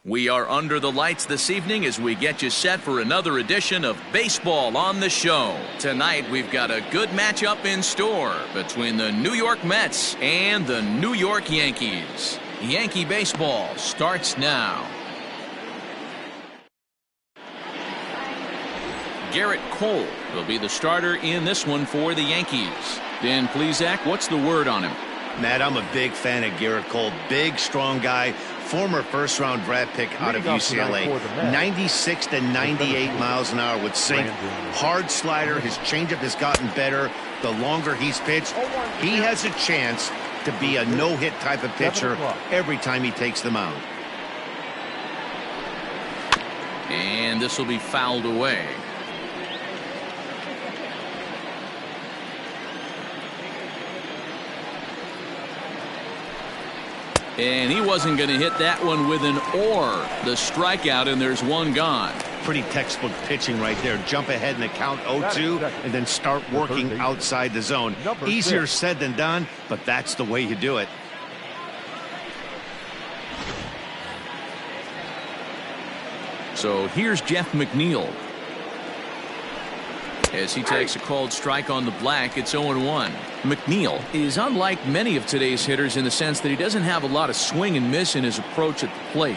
We are under the lights this evening as we get you set for another edition of Baseball on the Show. Tonight, we've got a good matchup in store between the New York Mets and the New York Yankees. Yankee baseball starts now. Garrett Cole will be the starter in this one for the Yankees. Dan Plesac, what's the word on him? Matt, I'm a big fan of Garrett Cole. Big, strong guy. Former first-round draft pick out of UCLA. 96 to 98 miles an hour with sink. Hard slider. His changeup has gotten better. The longer he's pitched, he has a chance to be a no-hit type of pitcher every time he takes the mound. And this will be fouled away. And he wasn't going to hit that one with an or. The strikeout, and there's one gone. Pretty textbook pitching right there. Jump ahead in the count 0-2 and then start working outside the zone. Easier said than done, but that's the way you do it. So here's Jeff McNeil. As he takes a called strike on the black, it's 0-1. McNeil is unlike many of today's hitters in the sense that he doesn't have a lot of swing and miss in his approach at the plate.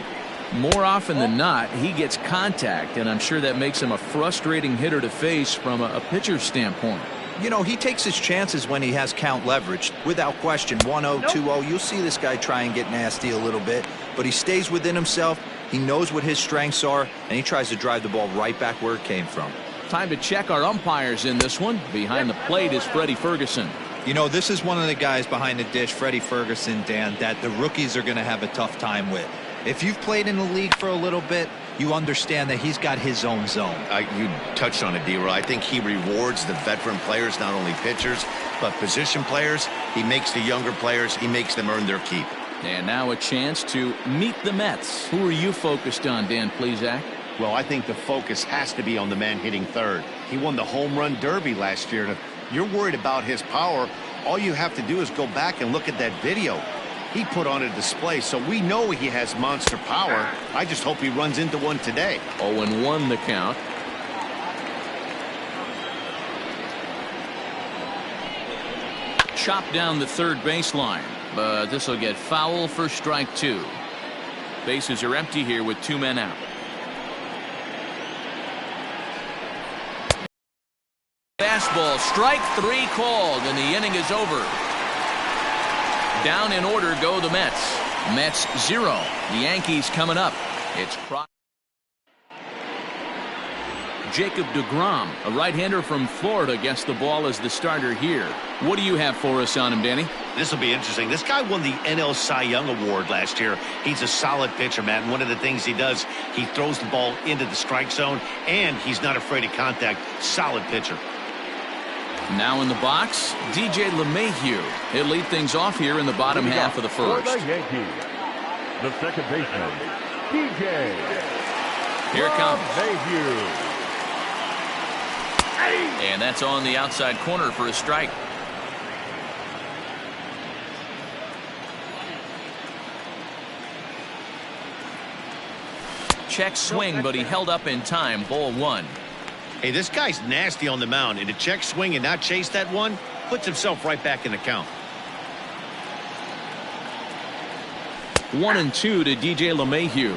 More often than not, he gets contact, and I'm sure that makes him a frustrating hitter to face from a pitcher's standpoint. You know, he takes his chances when he has count leverage. Without question, 1-0, 2-0, you'll see this guy try and get nasty a little bit, but he stays within himself. He knows what his strengths are, and he tries to drive the ball right back where it came from. Time to check our umpires in this one. Behind the plate is Freddie Ferguson. You know, this is one of the guys behind the dish, Freddie Ferguson, Dan, that the rookies are going to have a tough time with. If you've played in the league for a little bit, you understand that he's got his own zone. You touched on it, D-Roy. I think he rewards the veteran players, not only pitchers, but position players. He makes the younger players, he makes them earn their keep. And now a chance to meet the Mets. Who are you focused on, Dan Plesac? Well, I think the focus has to be on the man hitting third. He won the home run derby last year. And if you're worried about his power, all you have to do is go back and look at that video. He put on a display, so we know he has monster power. I just hope he runs into one today. 0-1 the count. Chopped down the third baseline, but this will get foul for strike two. Bases are empty here with two men out. Fastball, strike three called, and the inning is over. Down in order go the Mets. Mets 0. The Yankees coming up. It's Jacob deGrom, a right-hander from Florida, gets the ball as the starter here. What do you have for us on him, Danny? This will be interesting. This guy won the NL Cy Young Award last year. He's a solid pitcher, man. And one of the things he does, he throws the ball into the strike zone, and he's not afraid of contact. Solid pitcher. Now in the box, DJ LeMahieu. He'll lead things off here in the bottom half of the first. For the Yankees, the second baseman, DJ. Here comes LeMahieu. And that's on the outside corner for a strike. Check swing, but he held up in time. Ball one. Hey, this guy's nasty on the mound, and to check swing and not chase that one puts himself right back in the count. 1-2 to DJ LeMahieu.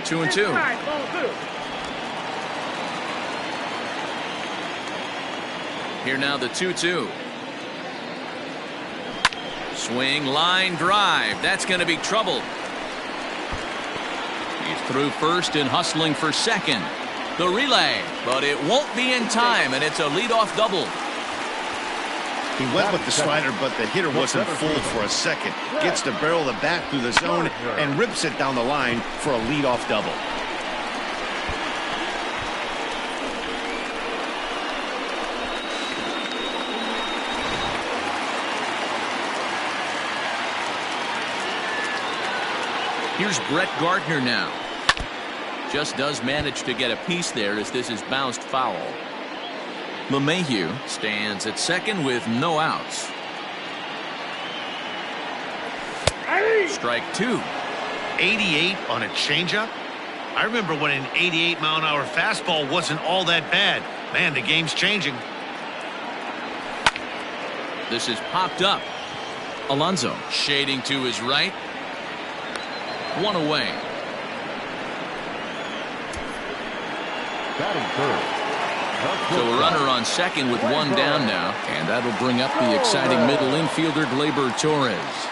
Two and two. Here now the 2-2. Swing, line drive. That's going to be trouble. He's through first and hustling for second. The relay, but it won't be in time, and it's a leadoff double. He went with the slider, but the hitter wasn't fooled for a second. Gets the barrel of the bat through the zone and rips it down the line for a leadoff double. Here's Brett Gardner now. Just does manage to get a piece there as this is bounced foul. LeMahieu stands at second with no outs. Strike two. 88 on a changeup? I remember when an 88-mile-an-hour fastball wasn't all that bad. Man, the game's changing. This is popped up. Alonso shading to his right. One away. Batting third. So a runner on second with one down now, and that'll bring up the exciting middle infielder Gleyber Torres.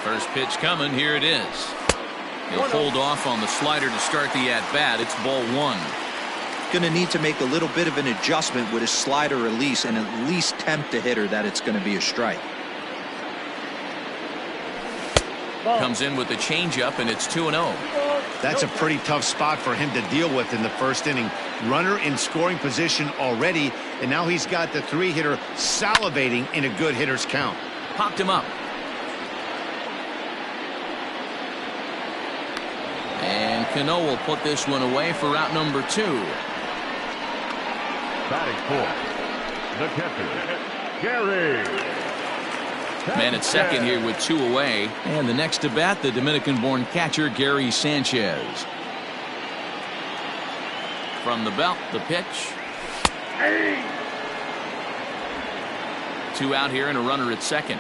First pitch coming. Here it is. He'll hold off on the slider to start the at-bat. It's ball one. Going to need to make a little bit of an adjustment with his slider release and at least tempt the hitter that it's going to be a strike. Comes in with the changeup, and it's 2-0. That's a pretty tough spot for him to deal with in the first inning. Runner in scoring position already, and now he's got the three-hitter salivating in a good hitter's count. Popped him up. And Cano will put this one away for out number two. Batting fourth, the catcher, Gary. Man at second here with two away. And the next to bat, the Dominican-born catcher Gary Sanchez. From the belt, the pitch. Two out here and a runner at second.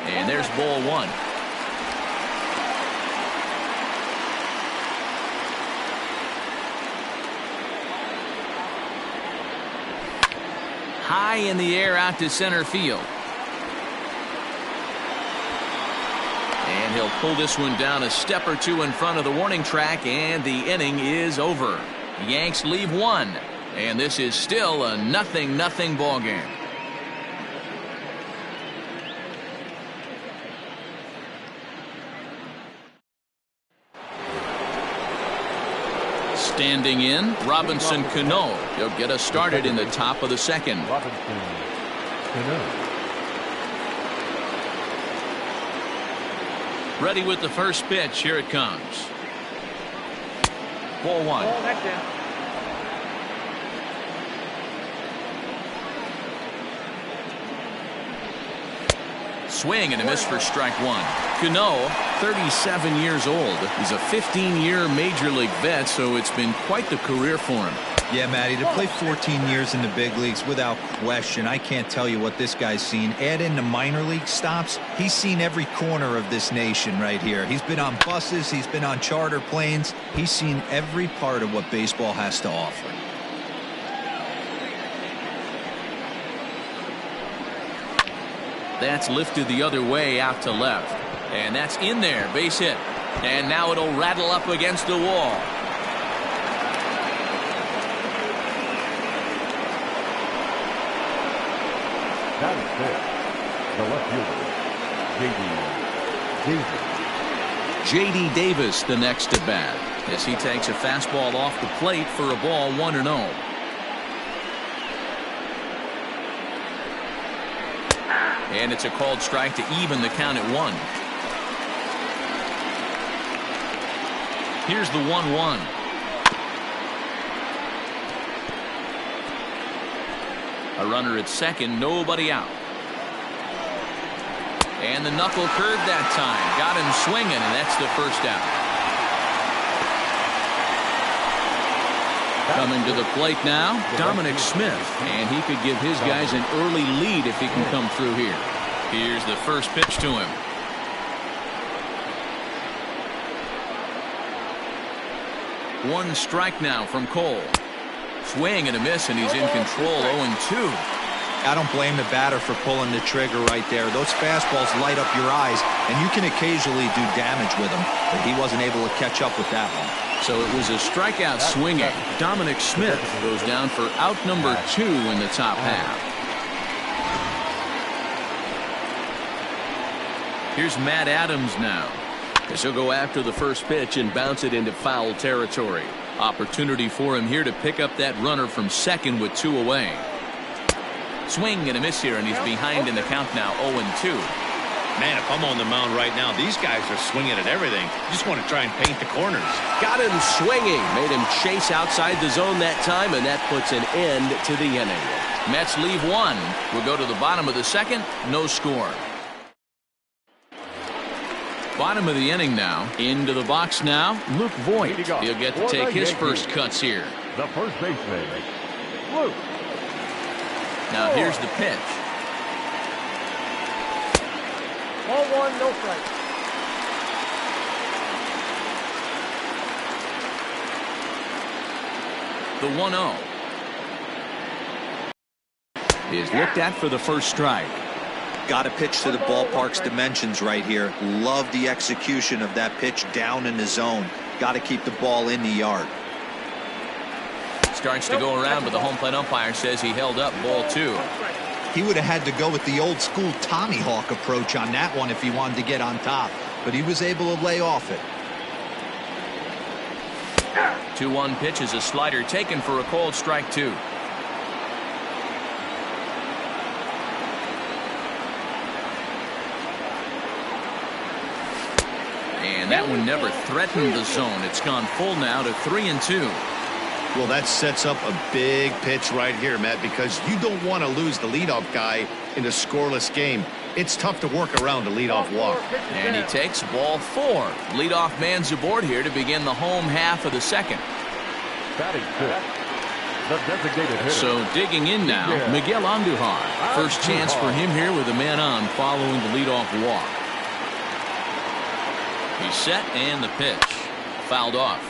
And there's ball one. High in the air out to center field. And he'll pull this one down a step or two in front of the warning track, and the inning is over. Yanks leave one, and this is still a 0-0 ball game. Standing in, Robinson Cano. He'll get us started in the top of the second. Ready with the first pitch. Here it comes. Ball one. Swing and a miss for strike one. Cano, 37 years old. He's a 15-year major league vet, so it's been quite the career for him. Yeah, Matty, to play 14 years in the big leagues, without question, I can't tell you what this guy's seen. Add in the minor league stops, he's seen every corner of this nation right here. He's been on buses, he's been on charter planes. He's seen every part of what baseball has to offer. That's lifted the other way out to left. And that's in there. Base hit. And now it'll rattle up against the wall. That is fair. The left fielder, J.D. Davis, the next to bat, as he takes a fastball off the plate for a ball 1-0. And it's a called strike to even the count at 1. Here's the 1-1. A runner at second, nobody out. And the knuckle curve that time. Got him swinging, and that's the first out. Coming to the plate now, Dominic Smith. And he could give his guys an early lead if he can come through here. Here's the first pitch to him. One strike now from Cole. Swing and a miss, and he's in control. 0-2. I don't blame the batter for pulling the trigger right there. Those fastballs light up your eyes, and you can occasionally do damage with them, but he wasn't able to catch up with that one. So it was a strikeout swinging. Dominic Smith goes down for out number 2 in the top half. Here's Matt Adams now, as he'll go after the first pitch and bounce it into foul territory. Opportunity for him here to pick up that runner from second with 2 away. Swing and a miss here, and he's behind in the count now. 0-2. Man, if I'm on the mound right now, these guys are swinging at everything. You just want to try and paint the corners. Got him swinging. Made him chase outside the zone that time, and that puts an end to the inning. Mets leave one. We'll go to the bottom of the second. No score. Bottom of the inning now. Into the box now. Luke Voigt. He'll get to take his first cuts here. The first baseman, Luke. Now here's the pitch. 1-1, no strike. The 1-0 is looked at for the first strike. Got to pitch to the ballpark's dimensions right here. Love the execution of that pitch down in the zone. Got to keep the ball in the yard. Starts to go around, but the home plate umpire says he held up ball 2. He would have had to go with the old school Tommy Hawk approach on that one if he wanted to get on top, but he was able to lay off it. 2-1 pitch is a slider taken for a called strike 2. And that one never threatened the zone. It's gone full now to 3-2. Well, that sets up a big pitch right here, Matt, because you don't want to lose the leadoff guy in a scoreless game. It's tough to work around a leadoff walk. And he takes ball 4. Leadoff man's aboard here to begin the home half of the second. Batting fifth, the designated hitter. So digging in now, Miguel Andujar. First chance for him here with a man on following the leadoff walk. He's set and the pitch. Fouled off.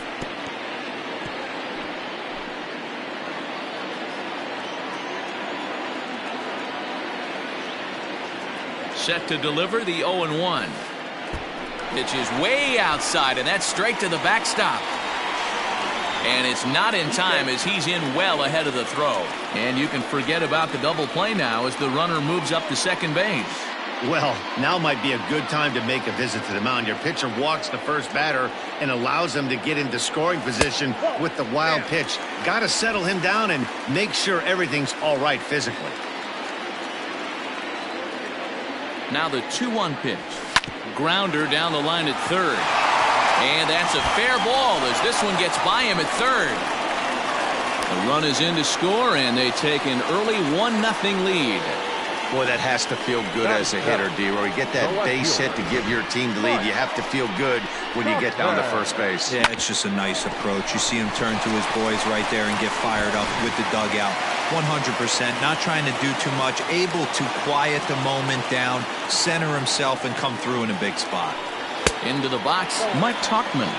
Set to deliver the 0-1. Pitch is way outside, and that's straight to the backstop. And it's not in time as he's in well ahead of the throw. And you can forget about the double play now as the runner moves up to second base. Well, now might be a good time to make a visit to the mound. Your pitcher walks the first batter and allows him to get into scoring position with the wild pitch. Got to settle him down and make sure everything's all right physically. Now the 2-1 pitch. Grounder down the line at third. And that's a fair ball as this one gets by him at third. The run is in to score, and they take an early 1-0 lead. Boy, that has to feel good as a hitter, D-Roy. You get that base hit to give your team the lead. You have to feel good when you get down to first base. Yeah, it's just a nice approach. You see him turn to his boys right there and get fired up with the dugout. 100%, not trying to do too much, able to quiet the moment down, center himself, and come through in a big spot. Into the box, Mike Tauchman.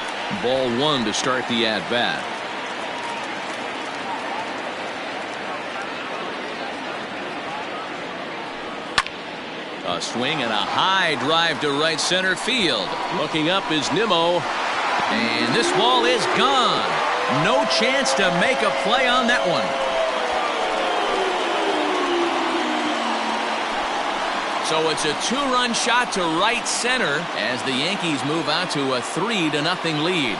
Ball 1 to start the at-bat. A swing and a high drive to right center field. Looking up is Nimmo. And this ball is gone. No chance to make a play on that one. So it's a 2-run shot to right center as the Yankees move out to a 3-0 lead.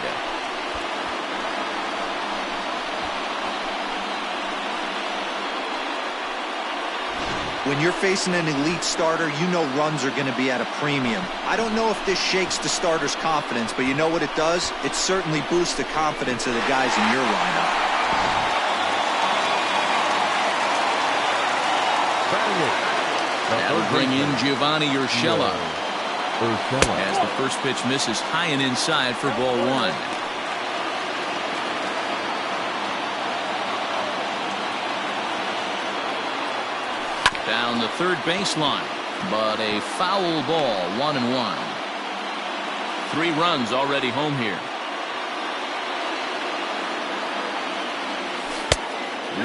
When you're facing an elite starter, you know runs are going to be at a premium. I don't know if this shakes the starter's confidence, but you know what it does? It certainly boosts the confidence of the guys in your lineup. That'll bring in Giovanni Urshela as the first pitch misses high and inside for ball 1. Down the third baseline, but a foul ball, 1-1. 3 runs already home here.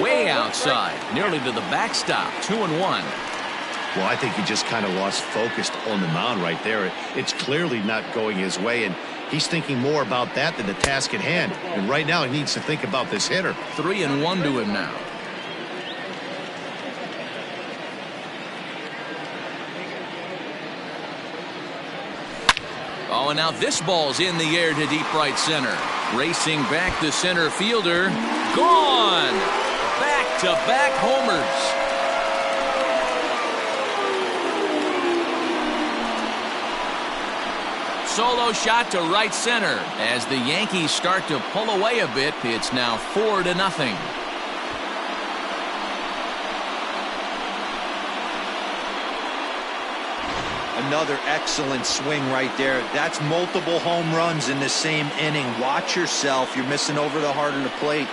Way outside, nearly to the backstop, 2-1. Well, I think he just kind of lost focus on the mound right there. It's clearly not going his way, and he's thinking more about that than the task at hand. And right now, he needs to think about this hitter. 3-1 to him now. Oh, and now this ball's in the air to deep right center. Racing back the center fielder. Gone! Back-to-back homers. solo shot to right center. As the Yankees start to pull away a bit, it's now 4-0. Another excellent swing right there. That's multiple home runs in the same inning. Watch yourself. You're missing over the heart of the plate.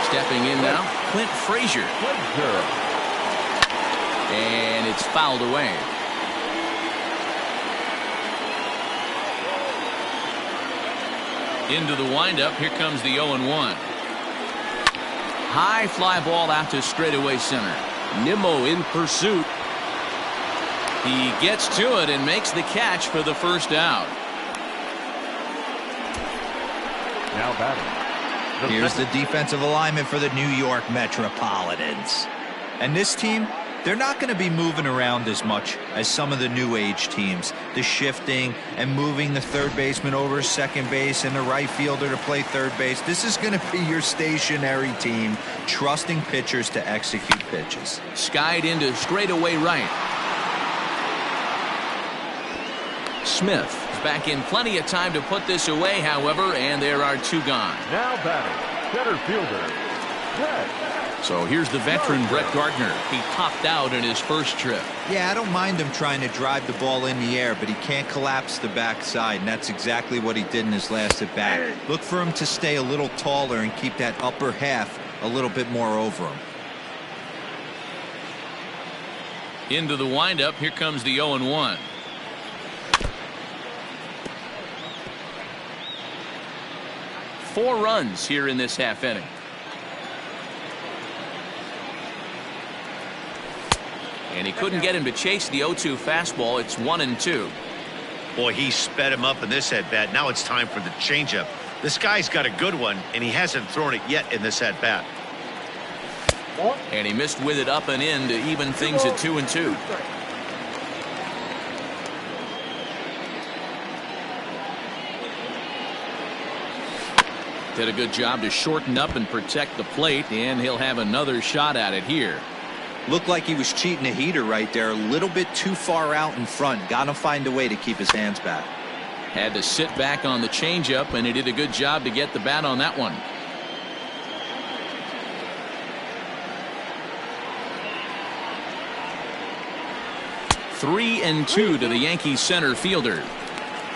Stepping in now, Clint Frazier. And it's fouled away. Into the windup, here comes the 0-1. High fly ball out to straightaway center. Nimmo in pursuit. He gets to it and makes the catch for the first out. Now batting. Here's the defensive alignment for the New York Metropolitans. And this team, they're not going to be moving around as much as some of the new age teams. The shifting and moving the third baseman over second base and the right fielder to play third base. This is going to be your stationary team, trusting pitchers to execute pitches. Skied into straightaway right. Smith is back in plenty of time to put this away, however, and there are two gone. Now batting, center fielder, Brett. So here's the veteran Brett Gardner. He popped out in his first trip. Yeah, I don't mind him trying to drive the ball in the air, but he can't collapse the backside, and that's exactly what he did in his last at bat. Look for him to stay a little taller and keep that upper half a little bit more over him. Into the windup, here comes the 0-1. Four runs here in this half inning. And he couldn't get him to chase the 0-2 fastball. It's 1-2. Boy, he sped him up in this at-bat. Now it's time for the changeup. This guy's got a good one, and he hasn't thrown it yet in this at-bat. And he missed with it up and in to even things at 2-2. Did a good job to shorten up and protect the plate, and he'll have another shot at it here. Looked like he was cheating a heater right there, a little bit too far out in front. Got to find a way to keep his hands back. Had to sit back on the changeup, and he did a good job to get the bat on that one. Three and two to the Yankees center fielder.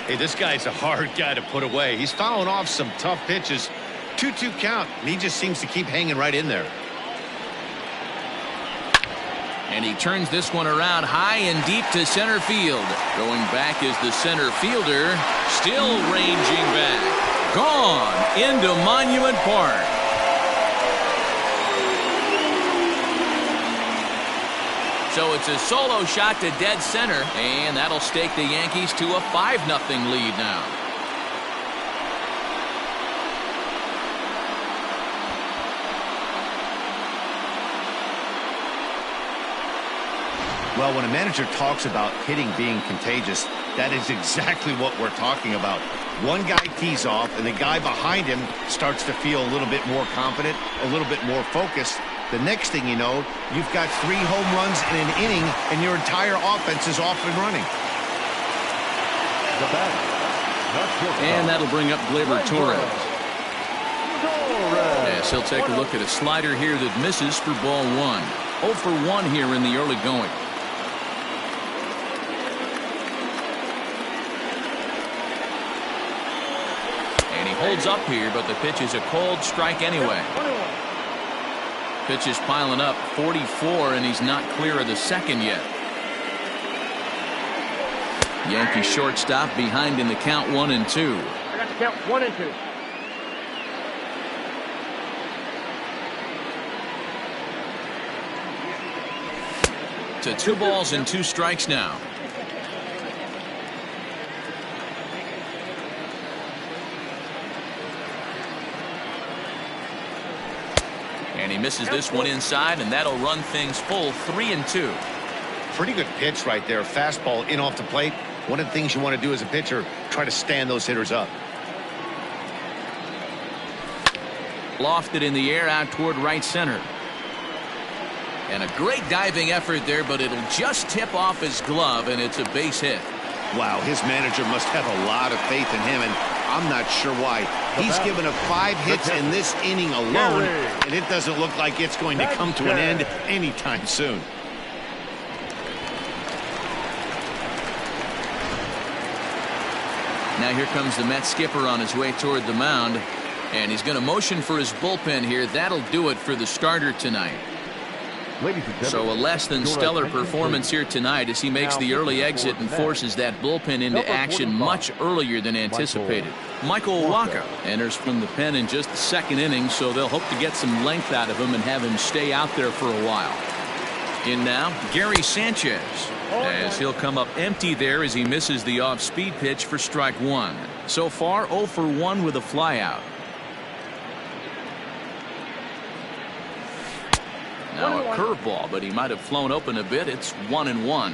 Hey, this guy's a hard guy to put away. He's fouling off some tough pitches. 2-2 count, and he just seems to keep hanging right in there. And he turns this one around high and deep to center field. Going back is the center fielder, still ranging back. Gone into Monument Park. So it's a solo shot to dead center, and that'll stake the Yankees to a 5-0 lead now. Well, when a manager talks about hitting being contagious, that is exactly what we're talking about. One guy tees off, and the guy behind him starts to feel a little bit more confident, a little bit more focused. The next thing you know, you've got 3 home runs in an inning, and your entire offense is off and running. The bat. And that'll bring up Gleyber Torres. Yes, he'll take a look at a slider here that misses for ball 1. 0 for 1 here in the early going. And he holds up here, but the pitch is a cold strike anyway. Pitch is piling up, 44, and he's not clear of the second yet. Yankee shortstop behind in the count 1-2. I got the count 1-2. To 2 balls and 2 strikes now. And he misses this one inside, and that'll run things full 3-2. Pretty good pitch right there. Fastball in off the plate. One of the things you want to do as a pitcher, try to stand those hitters up. Lofted in the air out toward right center. And a great diving effort there, but it'll just tip off his glove, and it's a base hit. Wow, his manager must have a lot of faith in him, and I'm not sure why. He's given up 5 hits in this inning alone, and it doesn't look like it's going to come to an end anytime soon. Now here comes the Mets skipper on his way toward the mound, and he's going to motion for his bullpen here. That'll do it for the starter tonight. So a less than stellar performance here tonight as he makes the early exit and forces that bullpen into action much earlier than anticipated. Michael Wacha enters from the pen in just the 2nd inning, so they'll hope to get some length out of him and have him stay out there for a while. In now, Gary Sanchez, as he'll come up empty there as he misses the off-speed pitch for strike 1. So far, 0 for 1 with a flyout. Now a curveball, but he might have flown open a bit. It's 1-1.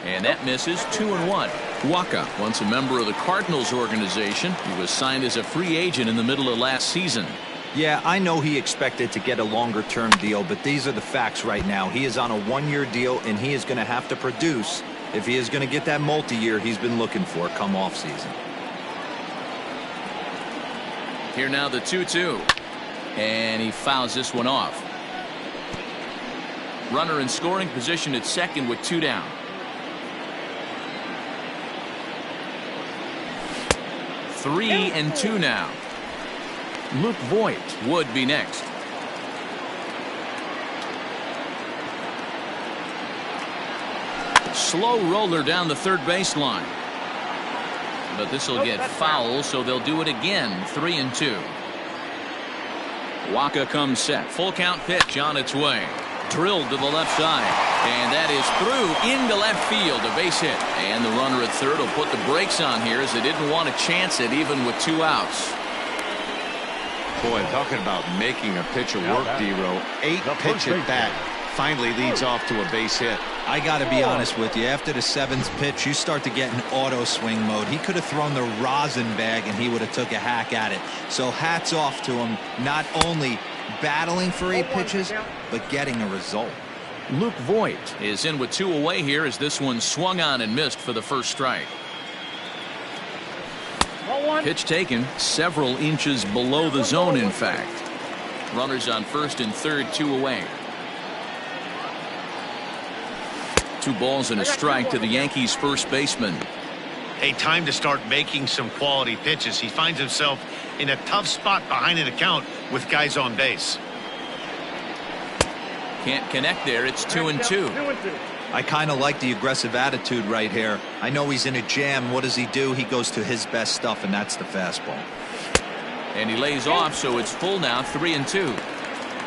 And that misses. 2-1. Wacha, once a member of the Cardinals organization, he was signed as a free agent in the middle of last season. Yeah, I know he expected to get a longer-term deal, but these are the facts right now. He is on a 1-year deal, and he is going to have to produce if he is going to get that multi-year he's been looking for come off-season. Here now the 2-2. And he fouls this one off. Runner in scoring position at second with 2 down. 3-2 now. Luke Voigt would be next. Slow roller down the third baseline. But this will get foul, so they'll do it again. 3-2. Wacha comes set. Full count pitch on its way. Drilled to the left side. And that is through into left field. A base hit. And the runner at third will put the brakes on here as they didn't want to chance it even with 2 outs. Boy, talking about making a pitcher work, D-Row. 8 pitch at bat. Finally leads off to a base hit. I got to be honest with you. After the 7th pitch, you start to get in auto swing mode. He could have thrown the rosin bag and he would have took a hack at it. So hats off to him, not only battling for 8 pitches, but getting a result. Luke Voigt is in with 2 away here as this one swung on and missed for the first strike. Pitch taken several inches below the zone, in fact. Runners on first and third, 2 away. 2 balls and a strike to the Yankees first baseman. Hey, time to start making some quality pitches. He finds himself in a tough spot behind an account with guys on base. Can't connect there. It's 2-2. I kind of like the aggressive attitude right here. I know he's in a jam. What does he do? He goes to his best stuff, and that's the fastball. And he lays off, so it's full now. 3-2.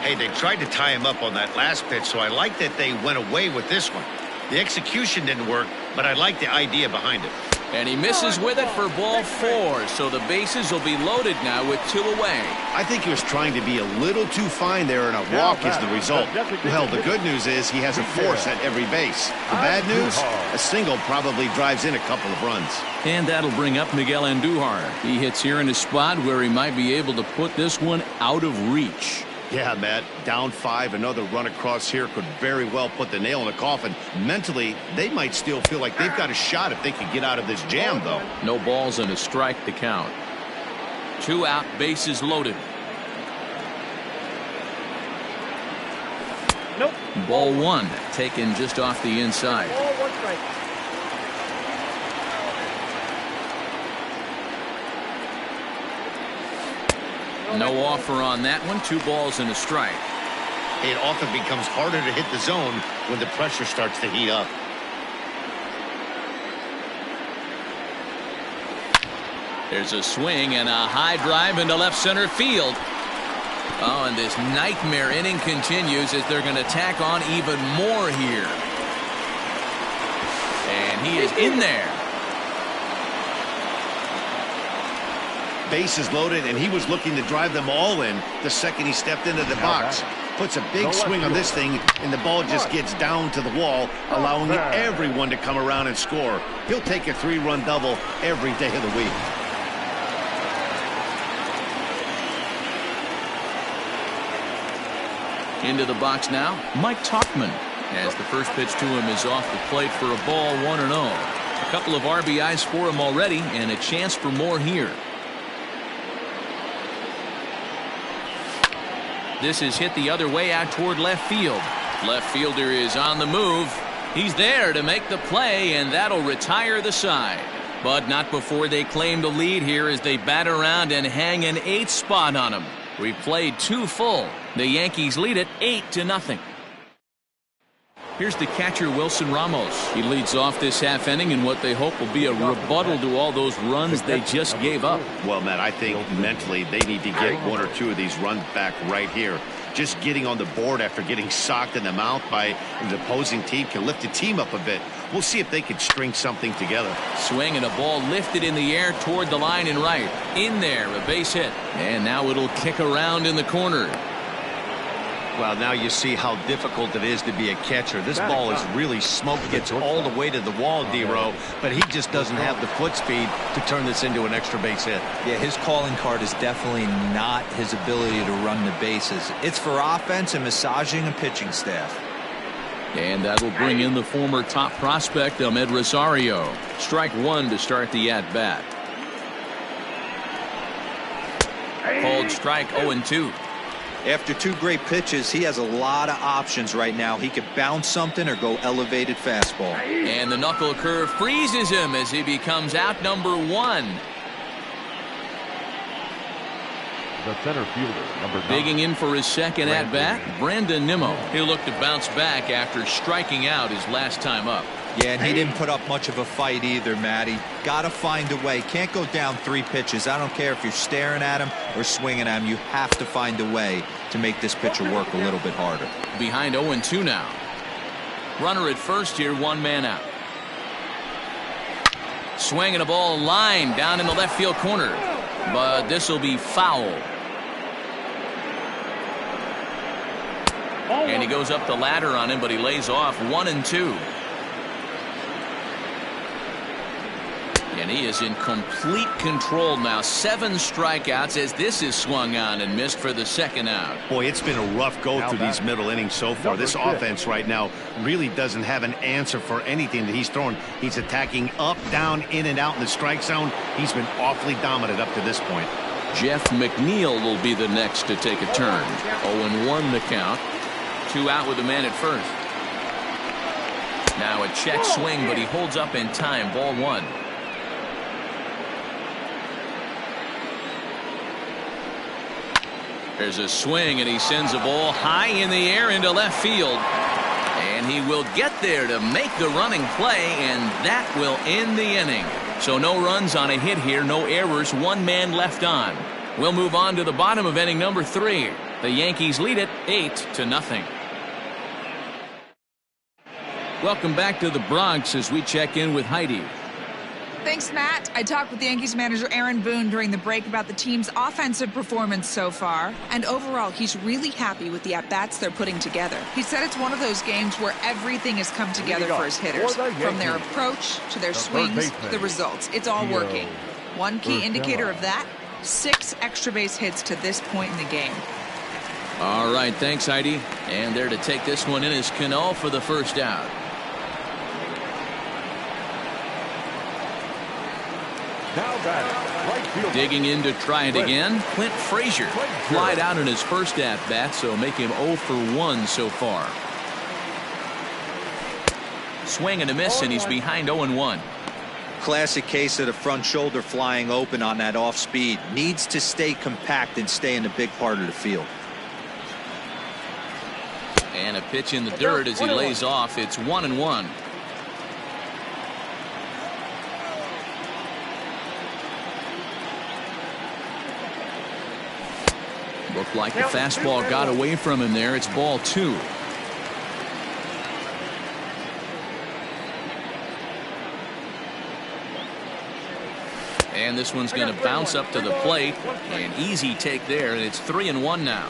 Hey, they tried to tie him up on that last pitch, so I like that they went away with this one. The execution didn't work, but I like the idea behind it. And he misses with it for ball 4, so the bases will be loaded now with 2 away. I think he was trying to be a little too fine there, and a walk is the result. Well, the good news is he has a force at every base. The bad news, a single probably drives in a couple of runs. And that'll bring up Miguel Andujar. He hits here in a spot where he might be able to put this one out of reach. Yeah, Matt, down 5, another run across here could very well put the nail in the coffin. Mentally, they might still feel like they've got a shot if they could get out of this jam, though. No balls and a strike to count. 2 out, bases loaded. Nope. Ball 1, taken just off the inside. Ball 1 strike. No offer on that one. 2 balls and a strike. It often becomes harder to hit the zone when the pressure starts to heat up. There's a swing and a high drive into left center field. Oh, and this nightmare inning continues as they're going to tack on even more here. And he is in there. Bases loaded, and he was looking to drive them all in the second he stepped into the box. puts a big swing on this thing, and the ball just gets down to the wall, allowing everyone to come around and score. He'll take a 3-run double every day of the week. Into the box now, Mike Tauchman, as the first pitch to him is off the plate for a ball, 1-0. A couple of RBIs for him already, and a chance for more here. This is hit the other way out toward left field. Left fielder is on the move. He's there to make the play, and that'll retire the side. But not before they claim the lead here as they bat around and hang an 8th spot on him. We've played 2 full. The Yankees lead it 8-0. Here's the catcher, Wilson Ramos. He leads off this half inning in what they hope will be a rebuttal to all those runs they just gave up. Well, Matt, I think mentally they need to get 1 or 2 of these runs back right here. Just getting on the board after getting socked in the mouth by the opposing team can lift the team up a bit. We'll see if they can string something together. Swing and a ball lifted in the air toward the line and right. In there, a base hit. And now it'll kick around in the corner. Well, now you see how difficult it is to be a catcher. This ball is really smoked. Gets all the way to the wall, D-Row, but he just doesn't have the foot speed to turn this into an extra base hit. Yeah, his calling card is definitely not his ability to run the bases. It's for offense and massaging a pitching staff. And that'll bring in the former top prospect, Ahmed Rosario. Strike 1 to start the at-bat. Called strike 0-2. After 2 great pitches, he has a lot of options right now. He could bounce something or go elevated fastball. And the knuckle curve freezes him as he becomes out number 1. The center fielder, number 9. Digging in for his second at-bat, Brandon Nimmo. He'll look to bounce back after striking out his last time up. Yeah, and he didn't put up much of a fight either, Matty. Got to find a way. Can't go down 3 pitches. I don't care if you're staring at him or swinging at him. You have to find a way to make this pitcher work a little bit harder. Behind 0-2 now. Runner at first here, 1 man out. Swinging a ball line down in the left field corner. But this will be foul. And he goes up the ladder on him, but he lays off 1-2. And he is in complete control now. 7 strikeouts as this is swung on and missed for the second out. Boy, it's been a rough go through these middle innings so far. This offense right now really doesn't have an answer for anything that he's throwing. He's attacking up, down, in, and out in the strike zone. He's been awfully dominant up to this point. Jeff McNeil will be the next to take a turn. 0-1 the count. 2 out with the man at first. Now a check swing, but he holds up in time. Ball 1. There's a swing, and he sends a ball high in the air into left field. And he will get there to make the running play, and that will end the inning. So no runs on a hit here, no errors, 1 man left on. We'll move on to the bottom of inning number 3. The Yankees lead it 8-0. Welcome back to the Bronx as we check in with Heidi. Thanks, Matt. I talked with the Yankees manager Aaron Boone during the break about the team's offensive performance so far. And overall, he's really happy with the at-bats they're putting together. He said it's one of those games where everything has come together for his hitters. From their approach to their swings, the results. It's all working. One key indicator of that, 6 extra base hits to this point in the game. All right, thanks, Heidi. And there to take this one in is Cano for the first out. Digging in to try it again, Clint Frazier. Flied out in his first at-bat, so make him 0 for 1 so far. Swing and a miss, and he's behind 0-1. Classic case of the front shoulder flying open on that off speed. Needs to stay compact and stay in the big part of the field. And a pitch in the dirt as he lays off. It's 1-1. Looked like the fastball got away from him there. It's ball 2. And this one's going to bounce up to the plate. An easy take there, and it's 3-1 now.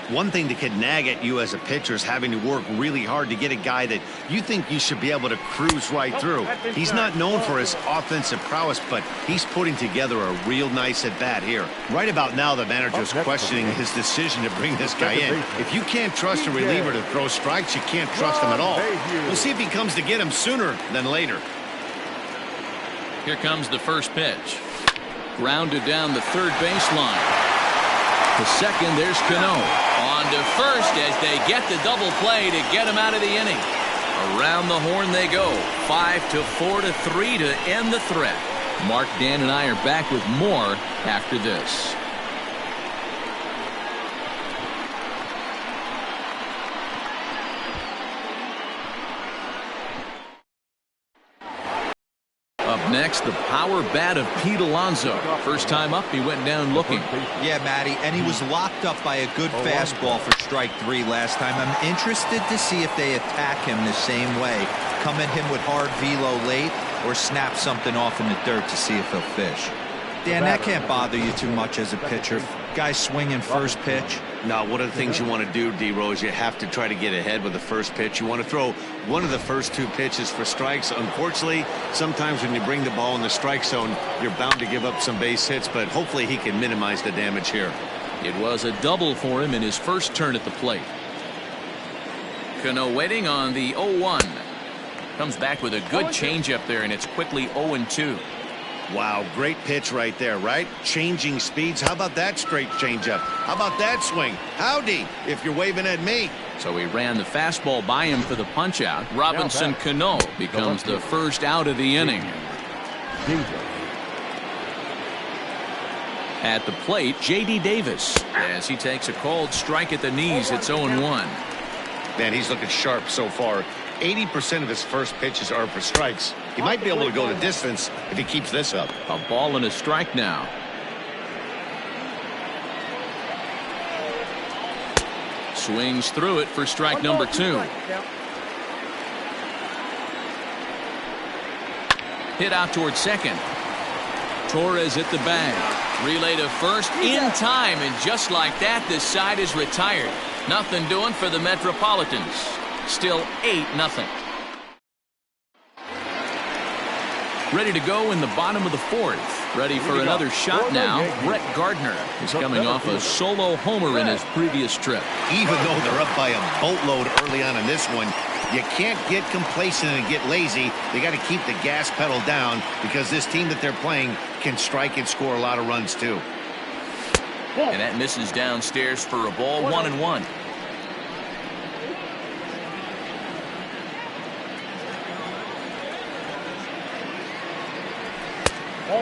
One thing that can nag at you as a pitcher is having to work really hard to get a guy that you think you should be able to cruise right through. He's not known for his offensive prowess, but he's putting together a real nice at-bat here. Right about now, the manager's questioning his decision to bring this guy in. If you can't trust a reliever to throw strikes, you can't trust him at all. We'll see if he comes to get him sooner than later. Here comes the first pitch. Grounded down the third baseline. To second, there's Cano. On to first as they get the double play to get him out of the inning. Around the horn they go. 5-4 to 3 to end the threat. Mark, Dan, and I are back with more after this. Up next, the power bat of Pete Alonso. First time up, he went down looking. Yeah, Matty, and he was locked up by a good fastball for strike 3 last time. I'm interested to see if they attack him the same way. Come at him with hard velo late or snap something off in the dirt to see if he'll fish. Dan, that can't bother you too much as a pitcher. Guys swinging first pitch. Now, one of the things you want to do, D-Rose, you have to try to get ahead with the first pitch. You want to throw one of the first 2 pitches for strikes. Unfortunately, sometimes when you bring the ball in the strike zone, you're bound to give up some base hits, but hopefully he can minimize the damage here. It was a double for him in his first turn at the plate. Cano waiting on the 0-1. Comes back with a good changeup there, and it's quickly 0-2. Wow, great pitch right there, right? Changing speeds. How about that straight changeup? How about that swing? Howdy, if you're waving at me. So he ran the fastball by him for the punch out. Robinson Cano becomes the first out of the inning. At the plate, J.D. Davis. As he takes a called strike at the knees, it's 0-1. Man, he's looking sharp so far. 80% of his first pitches are for strikes. He might be able to go the distance if he keeps this up. A ball and a strike now. Swings through it for strike number 2. Hit out towards second. Torres at the bag. Relay to first in time, and just like that, this side is retired. Nothing doing for the Metropolitans. Still 8-0. Ready to go in the bottom of the 4th. Ready for another shot now. Brett Gardner is coming off a solo homer in his previous trip. Even though they're up by a boatload early on in this one, you can't get complacent and get lazy. They got to keep the gas pedal down because this team that they're playing can strike and score a lot of runs too. And that misses downstairs for a ball. 1-1.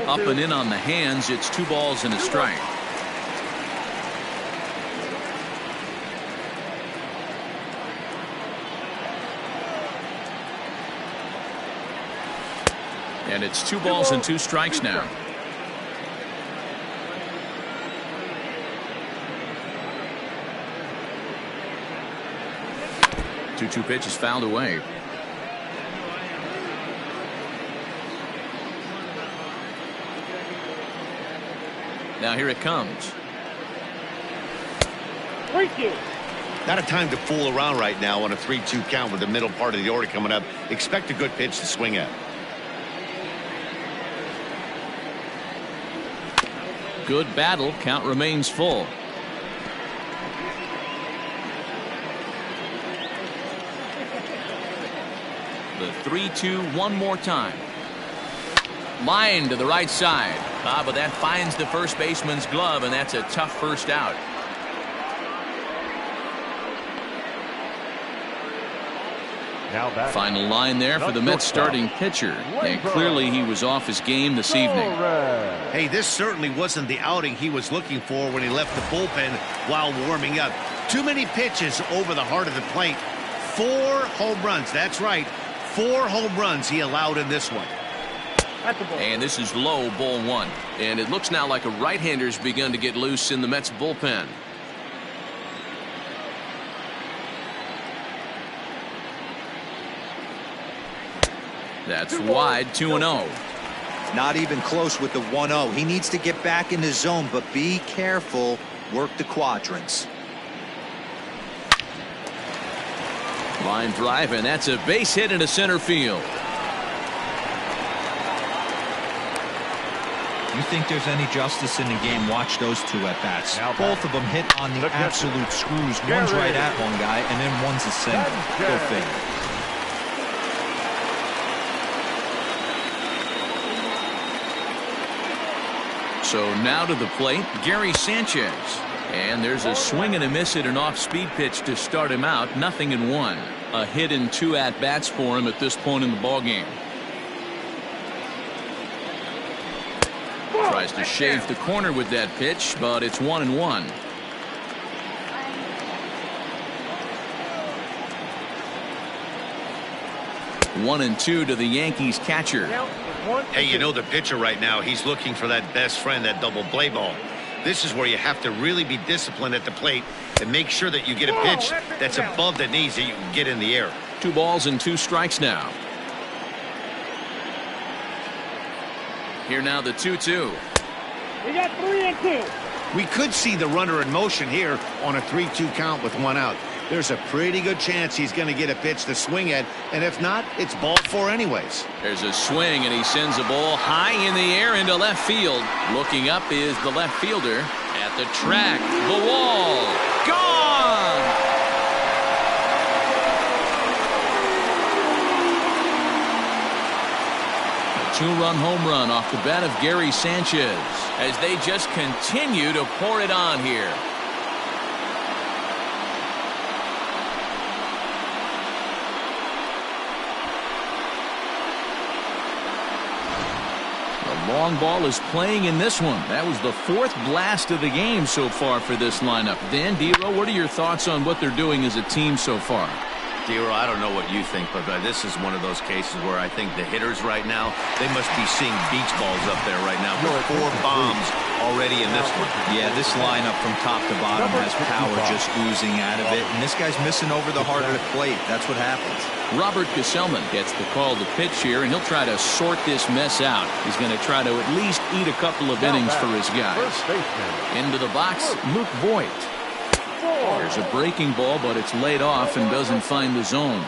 Up and in on the hands. It's 2 balls and a strike. And it's 2 balls and 2 strikes now. Two pitches fouled away. Now here it comes. Not a time to fool around right now on a 3-2 count with the middle part of the order coming up. Expect a good pitch to swing at. Good battle. Count remains full. The 3-2 one more time. Line to the right side. But that finds the first baseman's glove, and that's a tough first out. Final line there for the Mets starting pitcher. And clearly he was off his game this evening. Hey, this certainly wasn't the outing he was looking for when he left the bullpen while warming up. Too many pitches over the heart of the plate. 4 home runs. That's right. 4 home runs he allowed in this one. And this is low, ball 1. And it looks now like a right-hander's begun to get loose in the Mets bullpen. That's wide, 2-0. Not even close with the 1-0. He needs to get back in the zone, but be careful. Work the quadrants. Line drive, and that's a base hit into center field. You think there's any justice in the game? Watch those two at-bats. Both of them hit on the absolute screws. One's right at one guy, and then one's a single. Go figure. So now to the plate, Gary Sanchez. And there's a swing and a miss at an off-speed pitch to start him out. 0-1. A hit and 2 at-bats for him at this point in the ballgame. Tries to shave the corner with that pitch, but it's 1-1. One and two to the Yankees catcher. Hey, you know the pitcher right now, he's looking for that best friend, that double play ball. This is where you have to really be disciplined at the plate and make sure that you get a pitch that's above the knees that you can get in the air. 2 balls and 2 strikes now. Here now the 2-2. We got 3 and 2. We could see the runner in motion here on a 3-2 count with 1 out. There's a pretty good chance he's going to get a pitch to swing at, and if not, it's ball 4 anyways. There's a swing, and he sends a ball high in the air into left field. Looking up is the left fielder at the track. The wall. Gone! Two-run home run off the bat of Gary Sanchez as they just continue to pour it on here. The long ball is playing in this one. That was the 4th blast of the game so far for this lineup. Dan, Dero, what are your thoughts on what they're doing as a team so far? Dero, I don't know what you think, but this is one of those cases where I think the hitters right now, they must be seeing beach balls up there right now. 4 bombs already in this one. Yeah, this lineup from top to bottom has power just oozing out of it, and this guy's missing over the heart of the plate. That's what happens. Robert Gesellman gets the call to pitch here, and he'll try to sort this mess out. He's going to try to at least eat a couple of innings for his guys. Into the box, Luke Voigt. There's a breaking ball, but it's laid off and doesn't find the zone.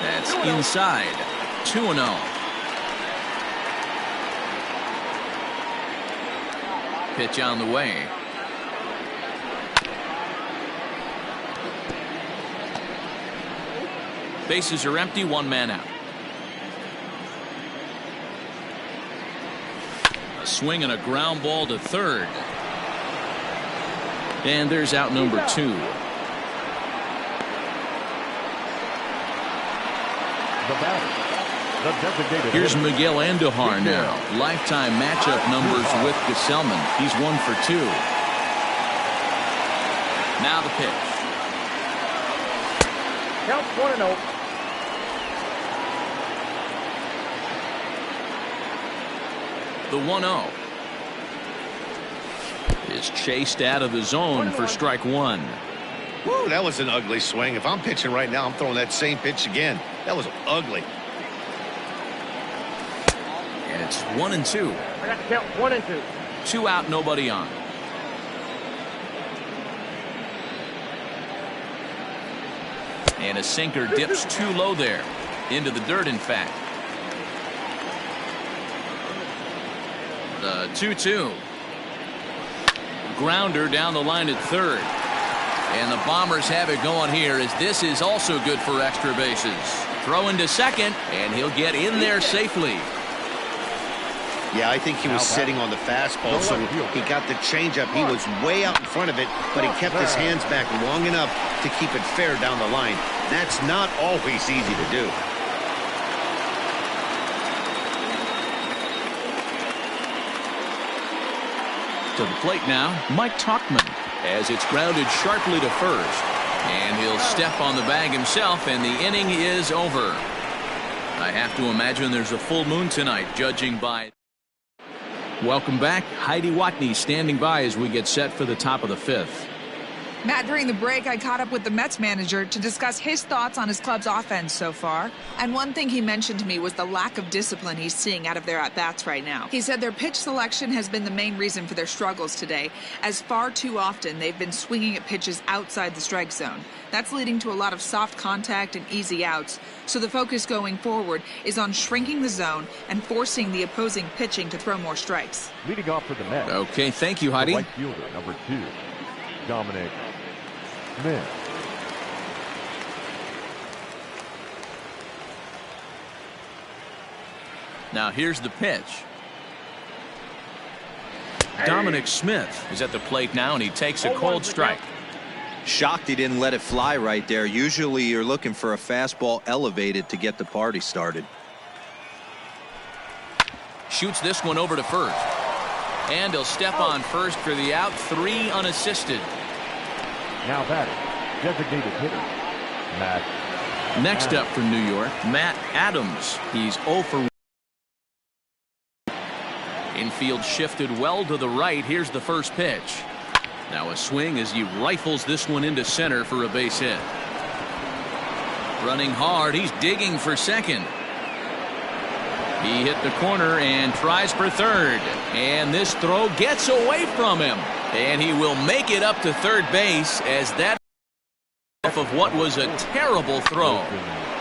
That's inside. 2-0. Pitch on the way. Bases are empty, 1 man out. A swing and a ground ball to third. And there's out number 2. Here's Miguel Andujar now. Lifetime matchup numbers with Gesellman. He's 1 for 2. Now the pitch. Count 1-0. The 1-0 is chased out of the zone for strike 1. Woo, that was an ugly swing. If I'm pitching right now, I'm throwing that same pitch again. That was ugly. And it's 1-2. I got to count 1 and 2. 2 out, nobody on. And a sinker dips too low there. Into the dirt, in fact. The 2-2. Grounder down the line at third. And the Bombers have it going here as this is also good for extra bases. Throw into second, and he'll get in there safely. Yeah, I think he was sitting on the fastball, so he got the changeup. He was way out in front of it, but he kept his hands back long enough to keep it fair down the line. That's not always easy to do. To the plate now, Mike Tauchman, as it's grounded sharply to first. And he'll step on the bag himself, and the inning is over. I have to imagine there's a full moon tonight, judging by... Welcome back. Heidi Watney standing by as we get set for the top of the 5th. Matt, during the break, I caught up with the Mets manager to discuss his thoughts on his club's offense so far. And one thing he mentioned to me was the lack of discipline he's seeing out of their at-bats right now. He said their pitch selection has been the main reason for their struggles today, as far too often they've been swinging at pitches outside the strike zone. That's leading to a lot of soft contact and easy outs. So the focus going forward is on shrinking the zone and forcing the opposing pitching to throw more strikes. Leading off for the Mets. Okay, thank you, Heidi. Right fielder, number 2, Dominic Smith. Now here's the pitch. Dominic Smith is at the plate now, and he takes a cold strike. Shocked he didn't let it fly right there. Usually you're looking for a fastball elevated to get the party started. Shoots this one over to first. And he'll step on first for the out. 3 unassisted. Now batting, designated hitter, Matt. Next up for New York, Matt Adams. He's 0 for 1. Infield shifted well to the right. Here's the first pitch. Now a swing as he rifles this one into center for a base hit. Running hard, he's digging for second. He hit the corner and tries for third. And this throw gets away from him. And he will make it up to third base as that off of what was a terrible throw.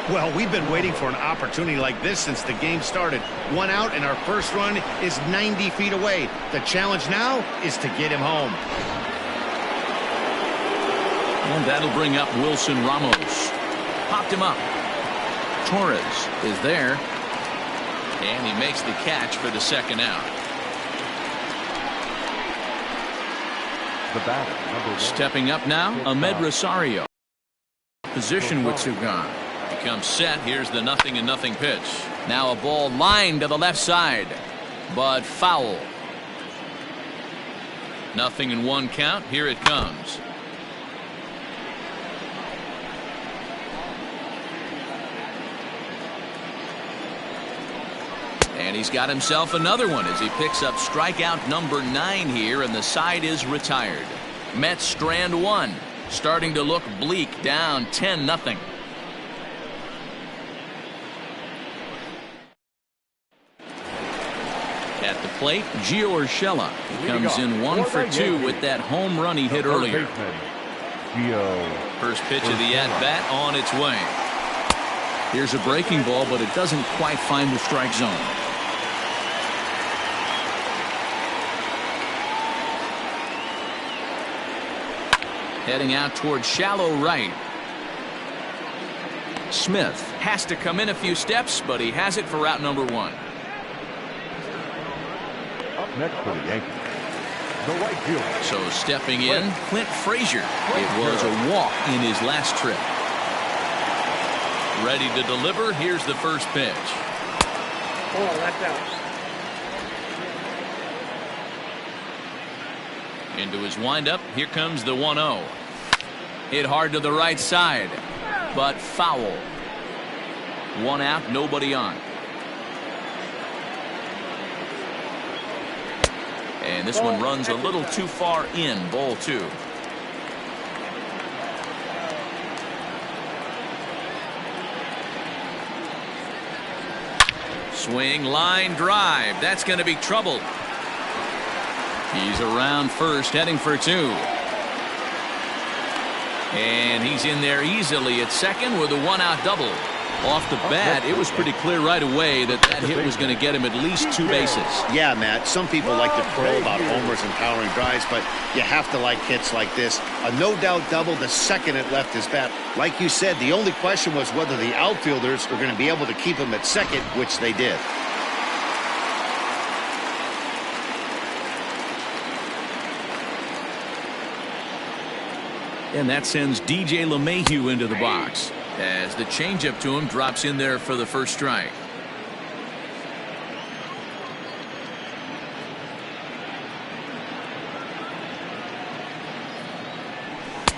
Well, we've been waiting for an opportunity like this since the game started. 1 out, and our first run is 90 feet away. The challenge now is to get him home. And that'll bring up Wilson Ramos. Popped him up. Torres is there. And he makes the catch for the second out. The batter, number 1. Stepping up now, Ahmed Rosario. Position with Sugan. He comes set. Here's the 0-0 pitch. Now a ball lined to the left side, but foul. 0-1 count. Here it comes. And he's got himself another one as he picks up strikeout number 9 here, and the side is retired. Mets strand 1. Starting to look bleak, down 10-0. At the plate, Gio Urshela. He comes in 1 for 2 with that home run he hit earlier. First pitch of the at-bat on its way. Here's a breaking ball, but it doesn't quite find the strike zone. Heading out towards shallow right. Smith has to come in a few steps, but he has it for route number 1. Up next for the Yankees, the right fielder. So stepping in, Clint Frazier. It was a walk in his last trip. Ready to deliver. Here's the first pitch. Oh, that's out. Into his windup. Here comes the 1-0. Hit hard to the right side, but foul. 1 out, nobody on. And this one runs a little too far in. Ball 2. Swing, line drive. That's going to be trouble. He's around first, heading for 2. And he's in there easily at second with a 1-out double. Off the bat, it was pretty clear right away that hit was going to get him at least 2 bases. Yeah, Matt, some people like to crow about homers and powering drives, but you have to like hits like this. A no-doubt double the second it left his bat. Like you said, the only question was whether the outfielders were going to be able to keep him at second, which they did. And that sends DJ LeMahieu into the box as the changeup to him drops in there for the first strike.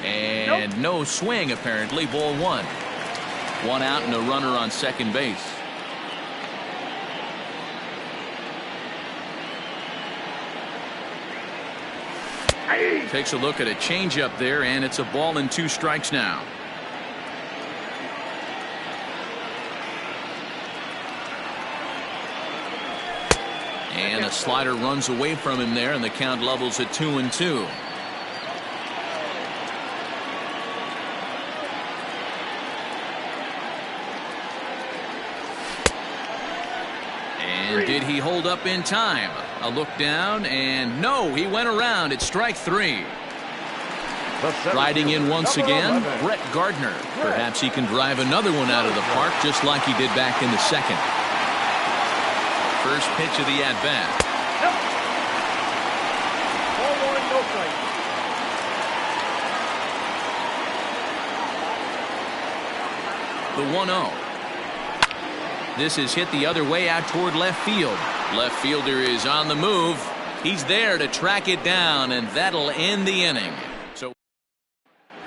And no swing, apparently. Ball 1. 1 out and a runner on second base. Takes a look at a changeup there, and it's a ball and 2 strikes now. And a slider runs away from him there, and the count levels at 2-2. And did he hold up in time? A look down, and no, he went around. It's strike 3. Riding in once again, Brett Gardner. Perhaps he can drive another one out of the park just like he did back in the second. First pitch of the at-bat. The 1-0. This is hit the other way out toward left field. Left fielder is on the move. He's there to track it down, and that'll end the inning.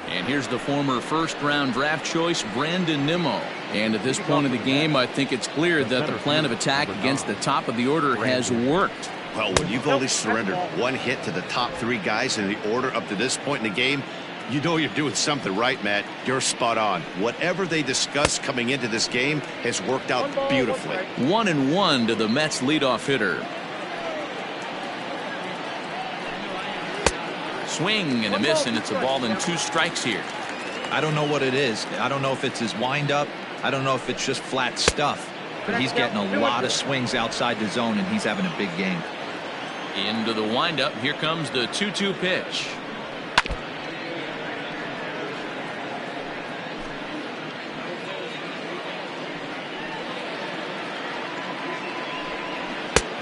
And here's the former first-round draft choice, Brandon Nimmo. And at this point of the game, I think it's clear that the plan of attack against the top of the order has worked. Well, when you've only surrendered 1 hit to the top 3 guys in the order up to this point in the game, you know you're doing something right, Matt. You're spot on. Whatever they discussed coming into this game has worked out beautifully. 1-1 to the Mets leadoff hitter. Swing and a miss, and it's a ball and 2 strikes here. I don't know what it is. I don't know if it's his windup. I don't know if it's just flat stuff. But he's getting a lot of swings outside the zone, and he's having a big game. Into the windup. Here comes the 2-2 pitch.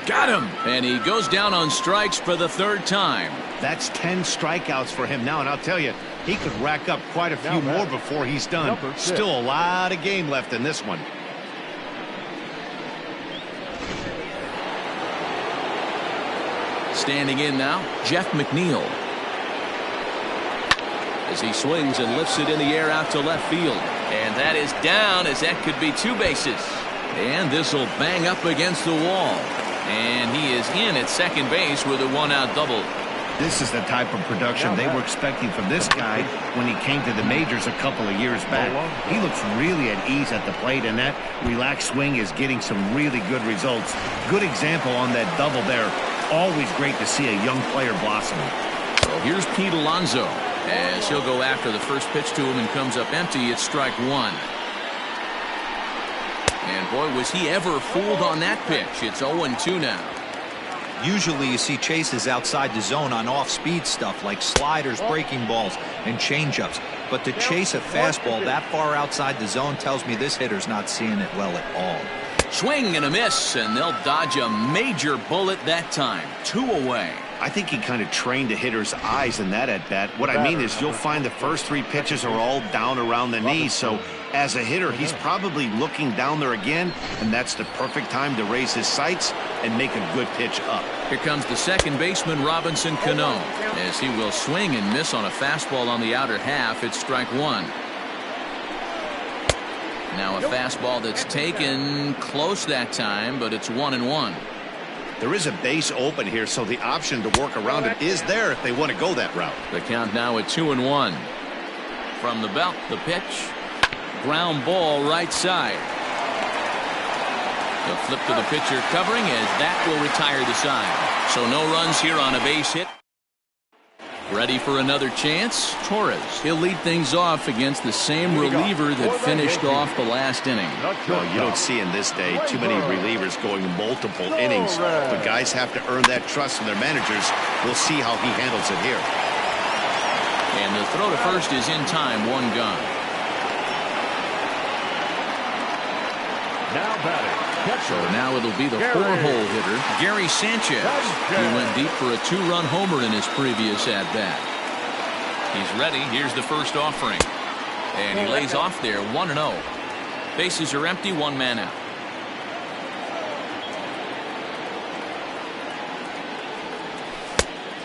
Got him! And he goes down on strikes for the 3rd time. That's 10 strikeouts for him now, and I'll tell you, he could rack up quite a few more before he's done. Still a lot of game left in this one. Standing in now, Jeff McNeil. As he swings and lifts it in the air out to left field. And that is down, as that could be 2 bases. And this will bang up against the wall. And he is in at second base with a 1-out double. This is the type of production they were expecting from this guy when he came to the majors a couple of years back. He looks really at ease at the plate, and that relaxed swing is getting some really good results. Good example on that double there. Always great to see a young player blossoming. So here's Pete Alonso as he'll go after the first pitch to him and comes up empty. It's strike 1. And boy, was he ever fooled on that pitch. It's 0-2 now. Usually you see chases outside the zone on off-speed stuff like sliders, breaking balls, and changeups. But to chase a fastball that far outside the zone tells me this hitter's not seeing it well at all. Swing and a miss, and they'll dodge a major bullet that time. 2 away. I think he kind of trained the hitter's eyes in that at-bat. What I mean is you'll find the first 3 pitches are all down around the knees, so as a hitter, he's probably looking down there again, and that's the perfect time to raise his sights and make a good pitch up. Here comes the second baseman, Robinson Cano, as he will swing and miss on a fastball on the outer half. It's strike 1. Now a fastball that's taken close that time, but it's 1-1. There is a base open here, so the option to work around it is there if they want to go that route. The count now at 2-1. From the belt, the pitch. Ground ball right side. The flip to the pitcher covering as that will retire the side. So no runs here on a base hit. Ready for another chance? Torres. He'll lead things off against the same reliever that finished off the last inning. Well, you don't see in this day too many relievers going multiple innings, but guys have to earn that trust from their managers. We'll see how he handles it here. And the throw to first is in time, 1 gone. Now batting. So now it'll be the 4-hole hitter, Gary Sanchez. He went deep for a 2-run homer in his previous at-bat. He's ready. Here's the first offering. And he lays off there, 1-0. Bases are empty, 1 man out.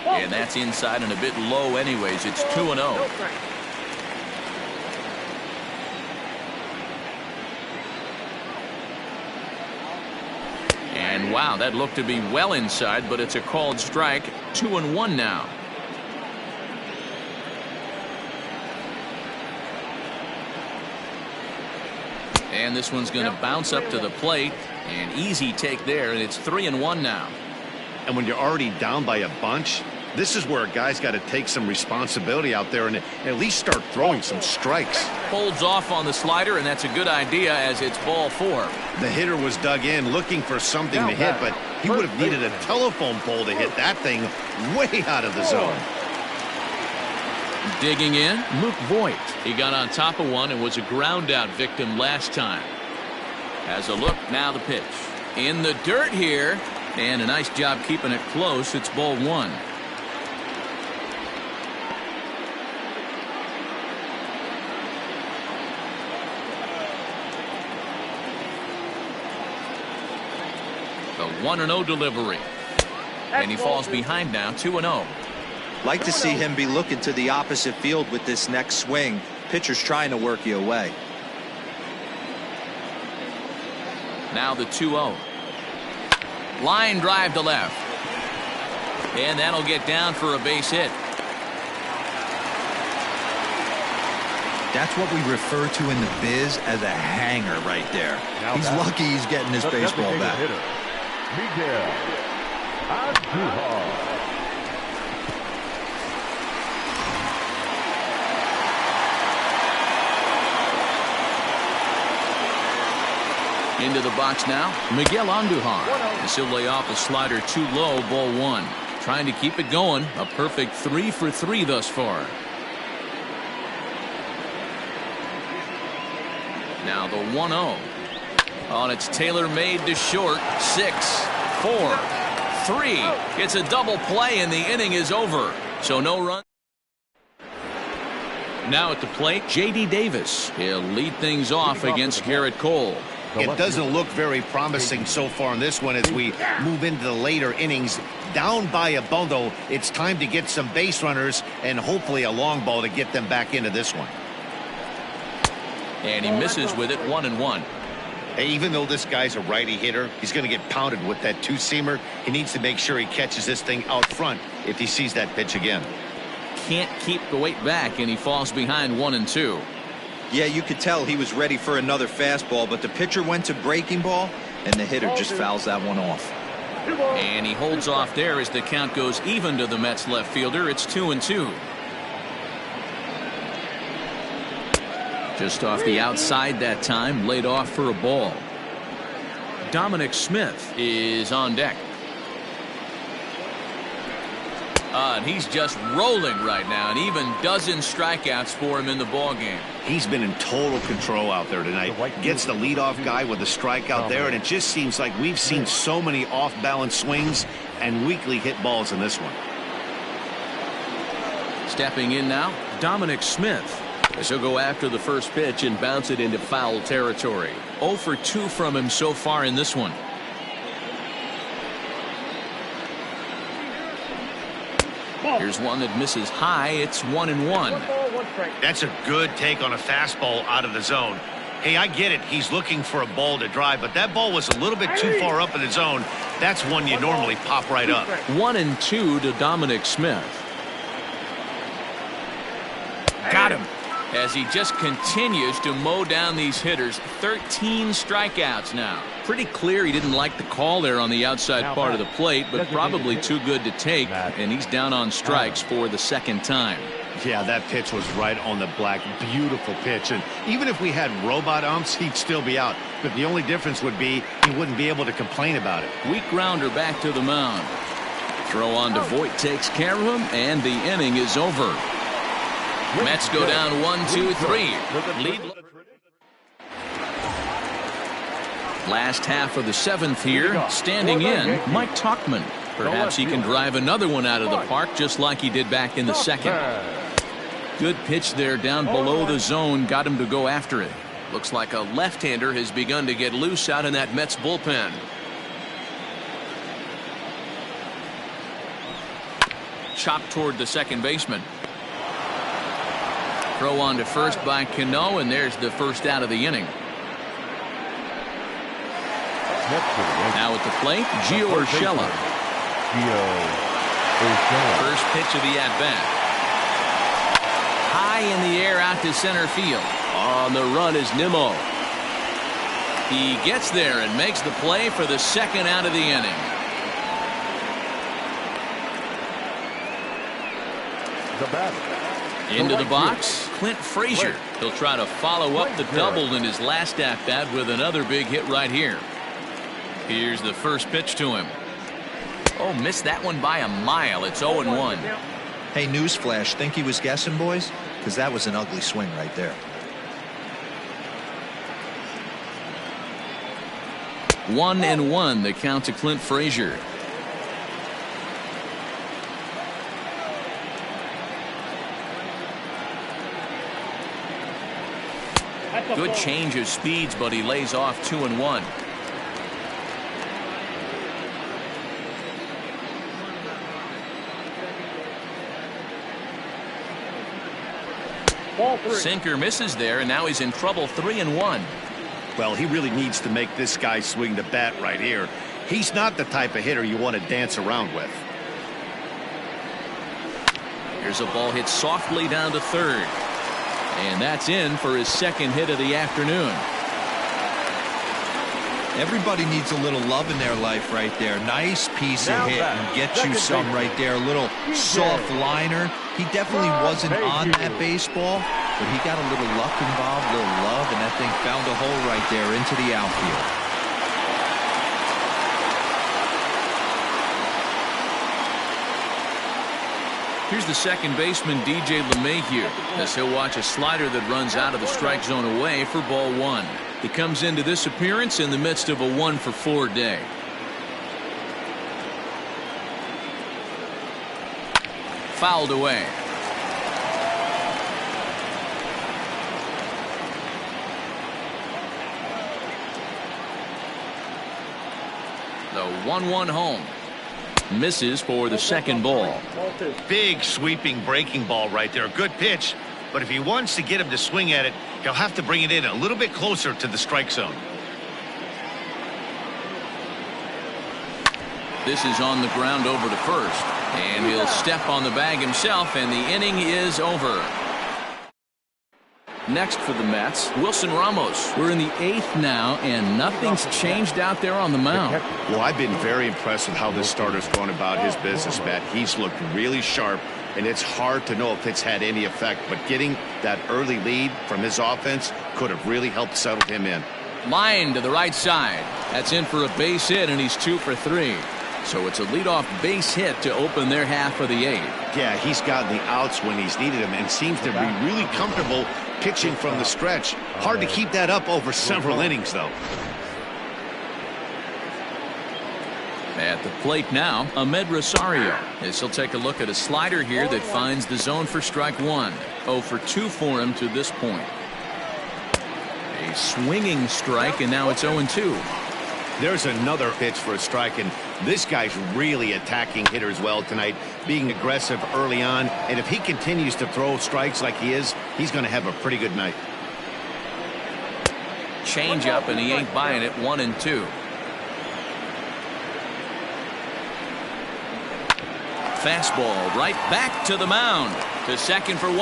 And that's inside and a bit low anyways. It's 2-0. And wow, that looked to be well inside, but it's a called strike. 2-1 now. And this one's going to bounce up to the plate. An easy take there, and it's 3-1 now. And when you're already down by a bunch, this is where a guy's got to take some responsibility out there and at least start throwing some strikes. Holds off on the slider, and that's a good idea as it's ball 4. The hitter was dug in looking for something to hit, but he would have needed a telephone pole to hit that thing way out of the zone. Digging in, Luke Voigt. He got on top of one and was a ground out victim last time. Has a look, now the pitch. In the dirt here, and a nice job keeping it close. It's ball 1. The 1-0 delivery. And he falls behind now, 2-0. Like to see him be looking to the opposite field with this next swing. Pitcher's trying to work you away. Now the 2-0. Line drive to left. And that'll get down for a base hit. That's what we refer to in the biz as a hanger right there. He's lucky he's getting his baseball back. Miguel Andujar. Into the box now, Miguel Andujar. As he'll lay off a slider too low, ball 1. Trying to keep it going. A perfect 3 for 3 thus far. Now the 1-0. Oh, and it's tailor-made to short. 6, 4, 3. It's a double play, and the inning is over. So no run. Now at the plate, J.D. Davis. He'll lead things off against Garrett Cole. It doesn't look very promising so far in this one as we move into the later innings. Down by a bundle, it's time to get some base runners and hopefully a long ball to get them back into this one. And he misses with it, 1-1. Hey, even though this guy's a righty hitter, he's going to get pounded with that two-seamer. He needs to make sure he catches this thing out front if he sees that pitch again. Can't keep the weight back, and he falls behind 1-2. Yeah, you could tell he was ready for another fastball, but the pitcher went to breaking ball, and the hitter just fouls that one off. And he holds off there as the count goes even to the Mets left fielder. It's 2-2. Just off the outside that time, laid off for a ball. Dominic Smith is on deck. And he's just rolling right now, and even dozen strikeouts for him in the ball game. He's been in total control out there tonight. Gets the leadoff guy with a strikeout there, and it just seems like we've seen so many off-balance swings and weakly hit balls in this one. Stepping in now, Dominic Smith. As he'll go after the first pitch and bounce it into foul territory. 0 for 2 from him so far in this one. Here's one that misses high. It's 1-1. That's a good take on a fastball out of the zone. Hey, I get it. He's looking for a ball to drive, but that ball was a little bit too far up in the zone. That's one you normally pop right up. 1-2 to Dominic Smith. Got him. As he just continues to mow down these hitters. 13 strikeouts now. Pretty clear he didn't like the call there on the outside part of the plate, but probably too good to take, and he's down on strikes for the second time. Yeah, that pitch was right on the black. Beautiful pitch. And even if we had robot umps, he'd still be out. But the only difference would be he wouldn't be able to complain about it. Weak grounder back to the mound. Throw on to Voigt takes care of him, and the inning is over. Mets go down 1-2-3. Lead. Last half of the 7th here. Standing in, Mike Tauchman. Perhaps he can drive another one out of the park just like he did back in the second. Good pitch there down below the zone. Got him to go after it. Looks like a left-hander has begun to get loose out in that Mets bullpen. Chop toward the second baseman. Throw on to first by Cano, and there's the first out of the inning. Now at the plate, Gio Urshela. First pitch of the at-bat. High in the air out to center field. On the run is Nimmo. He gets there and makes the play for the second out of the inning. The batter. Into the box, Clint Frazier. He'll try to follow up the double in his last at-bat with another big hit right here. Here's the first pitch to him. Oh, missed that one by a mile. It's 0-1. Hey, newsflash, think he was guessing, boys? Because that was an ugly swing right there. 1-1, the count to Clint Frazier. Good change of speeds, but he lays off 2-1. Sinker misses there, and now he's in trouble. 3-1. Well, he really needs to make this guy swing the bat right here. He's not the type of hitter you want to dance around with. Here's a ball hit softly down to third. And that's in for his second hit of the afternoon. Everybody needs a little love in their life right there. Nice piece of hit and get you some right there. A little soft liner. He definitely wasn't on that baseball, but he got a little luck involved, a little love, and that thing found a hole right there into the outfield. Here's the second baseman, DJ LeMahieu, as he'll watch a slider that runs out of the strike zone away for ball one. He comes into this appearance in the midst of a 1-for-4 day. Fouled away. The 1-1 home. Misses for the second ball. Big sweeping breaking ball right there. Good pitch, but if he wants to get him to swing at it, he'll have to bring it in a little bit closer to the strike zone. This is on the ground over to first, and he'll step on the bag himself, and the inning is over. Next for the Mets, Wilson Ramos. We're in the 8th now, and nothing's changed out there on the mound. Well, I've been very impressed with how this starter's going about his business, Matt. He's looked really sharp, and it's hard to know if it's had any effect, but getting that early lead from his offense could have really helped settle him in. Line to the right side. That's in for a base hit, and he's 2 for 3. So it's a leadoff base hit to open their half of the 8th. Yeah, he's gotten the outs when he's needed them and seems to be really comfortable pitching from the stretch. Hard to keep that up over several innings, though. At the plate now, Ahmed Rosario, as he'll take a look at a slider here that finds the zone for strike one. 0 for 2 for him to this point. A swinging strike, and now it's 0-2. There's another pitch for a strike, and this guy's really attacking hitters well tonight, being aggressive early on, and if he continues to throw strikes like he is, he's going to have a pretty good night. Change up, and he ain't buying it. 1-2. Fastball right back to the mound. To second for 1.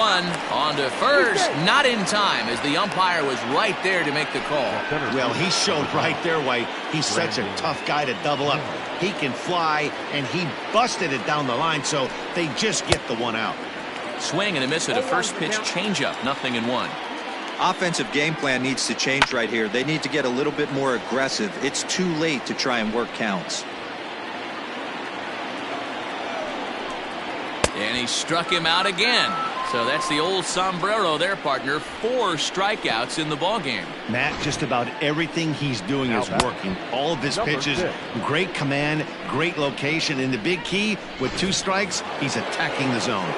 On to first. Not in time, as the umpire was right there to make the call. Well, he showed right there why he's such a tough guy to double up. He can fly, and he busted it down the line, so they just get the one out. Swing and a miss at a first pitch changeup. 0-1. Offensive game plan needs to change right here. They need to get a little bit more aggressive. It's too late to try and work counts. And he struck him out again. So that's the old sombrero there, partner. 4 strikeouts in the ballgame. Matt, just about everything he's doing is working. All of his pitches, great command, great location, and the big key, with 2 strikes, he's attacking the zone.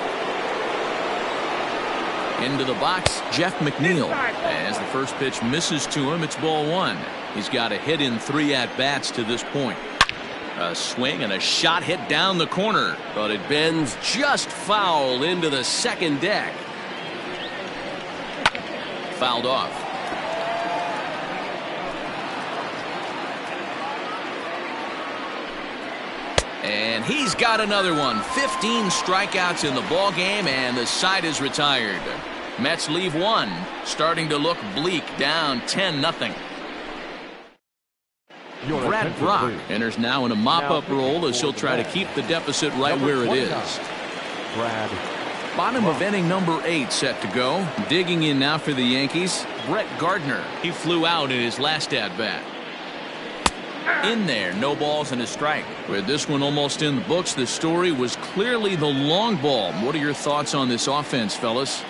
Into the box, Jeff McNeil. As the first pitch misses to him, it's ball 1. He's got a hit in 3 at-bats to this point. A swing and a shot hit down the corner, but it bends just foul into the second deck. Fouled off. And he's got another one. 15 strikeouts in the ballgame, and the side is retired. Mets leave 1, starting to look bleak, down 10-0. Brad Brock enters now in a mop-up role as he'll try to keep the deficit right where it is. Brad. Bottom of inning number 8 set to go. Digging in now for the Yankees, Brett Gardner. He flew out in his last at-bat. In there, no balls and a strike. With this one almost in the books, the story was clearly the long ball. What are your thoughts on this offense, fellas?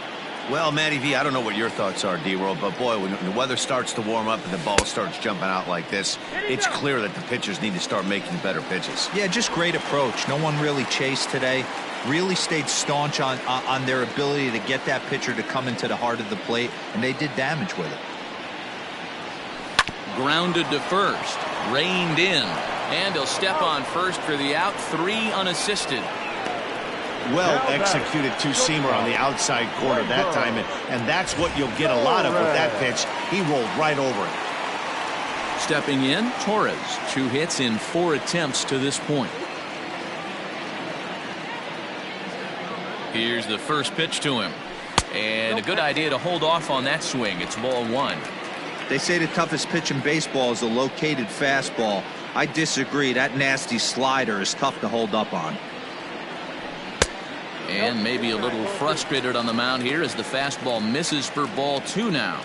Well, Matty V, I don't know what your thoughts are, D-Roll, but boy, when the weather starts to warm up and the ball starts jumping out like this, it's clear that the pitchers need to start making better pitches. Yeah, just great approach. No one really chased today. Really stayed staunch on their ability to get that pitcher to come into the heart of the plate, and they did damage with it. Grounded to first, reined in, and he'll step on first for the out. 3 unassisted. Well executed two-seamer on the outside corner that time, and that's what you'll get a lot of with that pitch. He rolled right over it. Stepping in, Torres. 2 hits in 4 attempts to this point. Here's the first pitch to him. And a good idea to hold off on that swing. It's ball 1. They say the toughest pitch in baseball is a located fastball. I disagree. That nasty slider is tough to hold up on. And maybe a little frustrated on the mound here as the fastball misses for ball 2 now.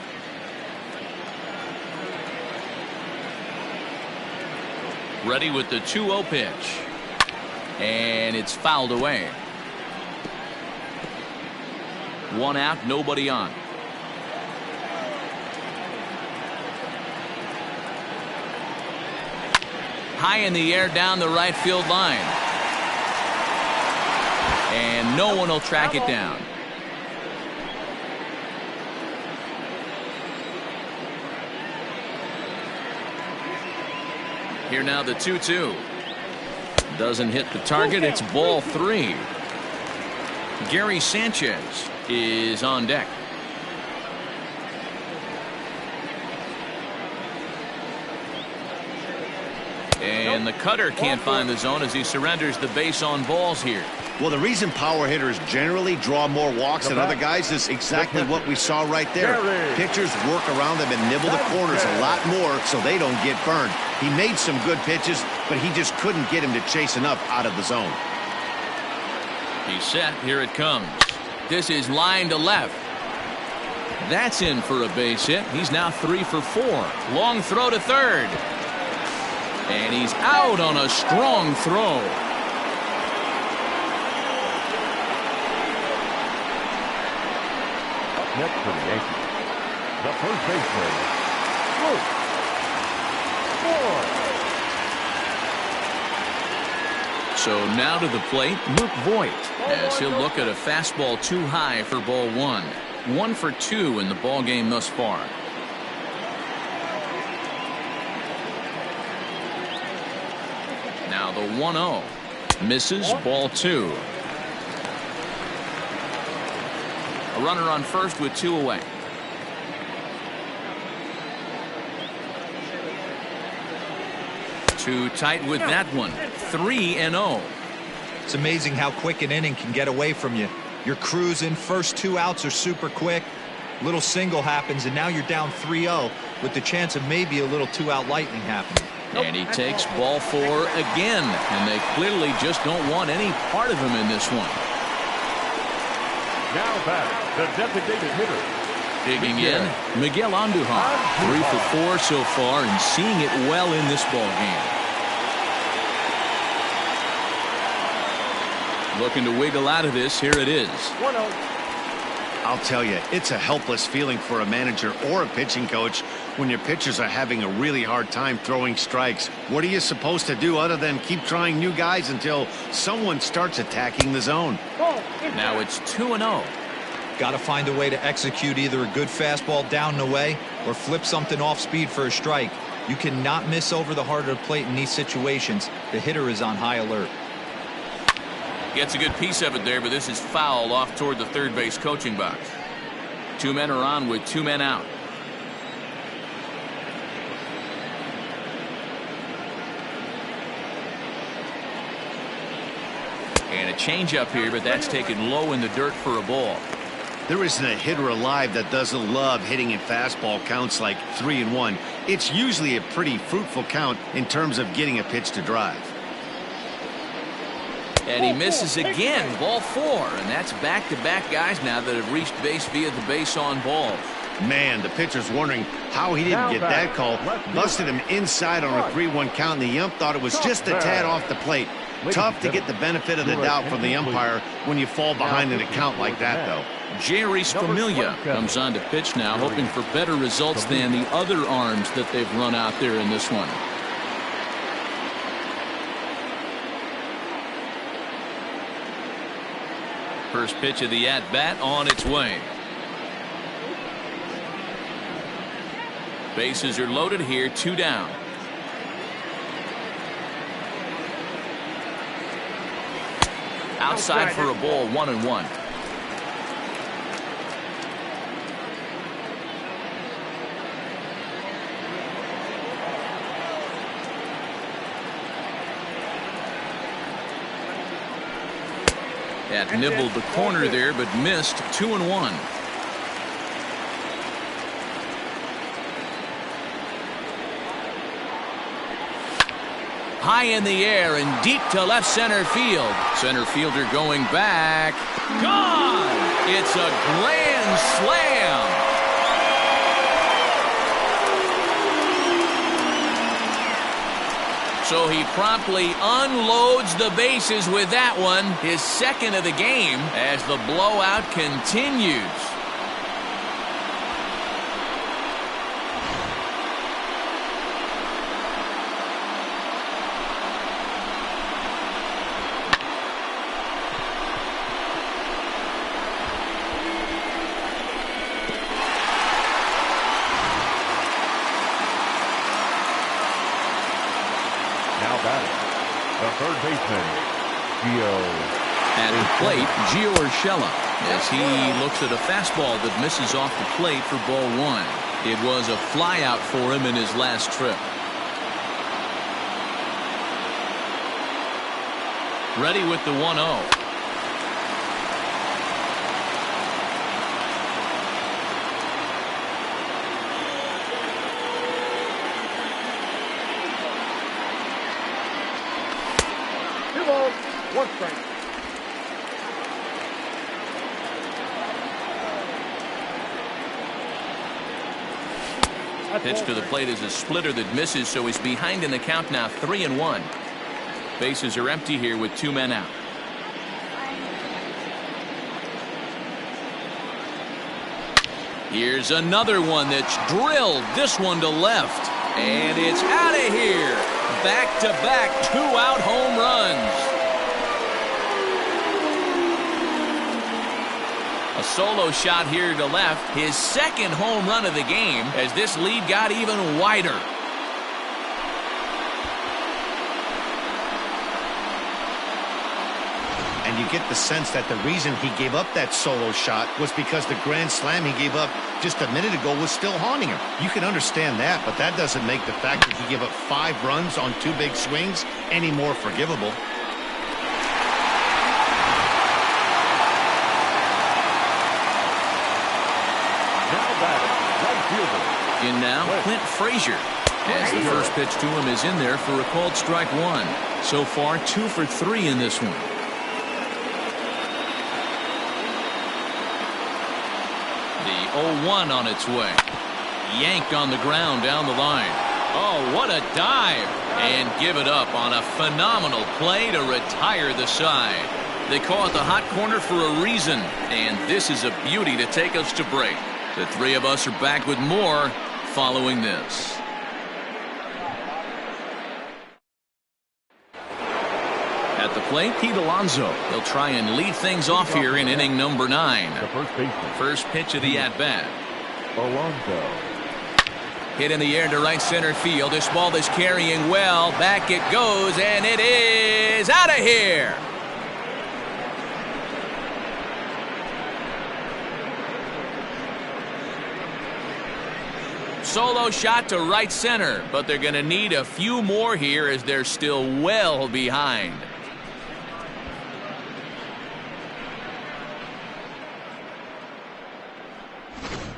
Ready with the 2-0 pitch. And it's fouled away. 1 out, nobody on. High in the air down the right field line. And no one will track it down. Here now the 2-2. Doesn't hit the target. It's ball 3. Gary Sanchez is on deck. And the cutter can't find the zone as he surrenders the base on balls here. Well, the reason power hitters generally draw more walks than other guys is exactly what we saw right there. Pitchers work around them and nibble the corners a lot more so they don't get burned. He made some good pitches, but he just couldn't get him to chase enough out of the zone. He's set. Here it comes. This is line to left. That's in for a base hit. He's now 3 for 4. Long throw to third. And he's out on a strong throw. Up next for the Yankees, the first baseman, Luke Voit. So now to the plate, Luke Voit, as he'll look at a fastball too high for ball 1. 1 for 2 in the ball game thus far. Now the 1-0. Misses, ball 2. A runner on first with 2 away. Too tight with that one. 3-0. It's amazing how quick an inning can get away from you. You're cruising. First 2 outs are super quick. Little single happens, and now you're down 3-0 with the chance of maybe a little 2-out lightning happening. And he takes ball 4 again, and they clearly just don't want any part of him in this one. Now back, the designated hitter. Digging in, Miguel Andujar. 3 for 4 so far and seeing it well in this ball game. Looking to wiggle out of this. Here it is. 1-0. I'll tell you, it's a helpless feeling for a manager or a pitching coach when your pitchers are having a really hard time throwing strikes. What are you supposed to do other than keep trying new guys until someone starts attacking the zone? Now it's 2-0. Got to find a way to execute either a good fastball down and away or flip something off speed for a strike. You cannot miss over the heart of the plate in these situations. The hitter is on high alert. Gets a good piece of it there, but this is foul off toward the third base coaching box. 2 men are on with 2 men out. And a changeup here, but that's taken low in the dirt for a ball. There isn't a hitter alive that doesn't love hitting in fastball counts like 3-1. It's usually a pretty fruitful count in terms of getting a pitch to drive. And he misses again, ball 4. And that's back-to-back guys now that have reached base via the base on ball. Man, the pitcher's wondering how he didn't get that call. Busted him inside on a 3-1 count, and the ump thought it was just a tad off the plate. Tough to get the benefit of the doubt from the umpire when you fall behind in a count like that, though. Jerry Familia comes on to pitch now, hoping for better results than the other arms that they've run out there in this one. First pitch of the at-bat on its way. Bases are loaded here, 2 down. Outside for a ball, 1-1. That nibbled the corner there, but missed. 2-1. High in the air and deep to left center field. Center fielder going back. Gone! It's a grand slam. So he promptly unloads the bases with that one, his second of the game, as the blowout continues. Now batting, the third baseman, Gio. At the plate, Gio Urshela, as he looks at a fastball that misses off the plate for ball 1. It was a flyout for him in his last trip. Ready with the 1-0. One strike. Pitch to the plate is a splitter that misses, so he's behind in the count now, 3-1. Bases are empty here with 2 men out. Here's another one that's drilled, this one to left. And it's out of here. Back-to-back 2-out home runs. A solo shot here to left, his second home run of the game, as this lead got even wider. And you get the sense that the reason he gave up that solo shot was because the grand slam he gave up just a minute ago was still haunting him. You can understand that, but that doesn't make the fact that he gave up 5 runs on 2 big swings any more forgivable. In now, Clint Frazier, as the first pitch to him is in there for a called strike 1. So far, 2 for 3 in this one. The 0-1 on its way. Yanked on the ground down the line. Oh, what a dive. And give it up on a phenomenal play to retire the side. They call it the hot corner for a reason. And this is a beauty to take us to break. The 3 of us are back with more following this. At the plate, Pete Alonso. He'll try and lead things off here in inning number 9. The first baseman. First pitch of the at-bat. Alonso. Hit in the air to right center field. This ball is carrying well. Back it goes, and it is out of here. Solo shot to right center, but they're going to need a few more here as they're still well behind.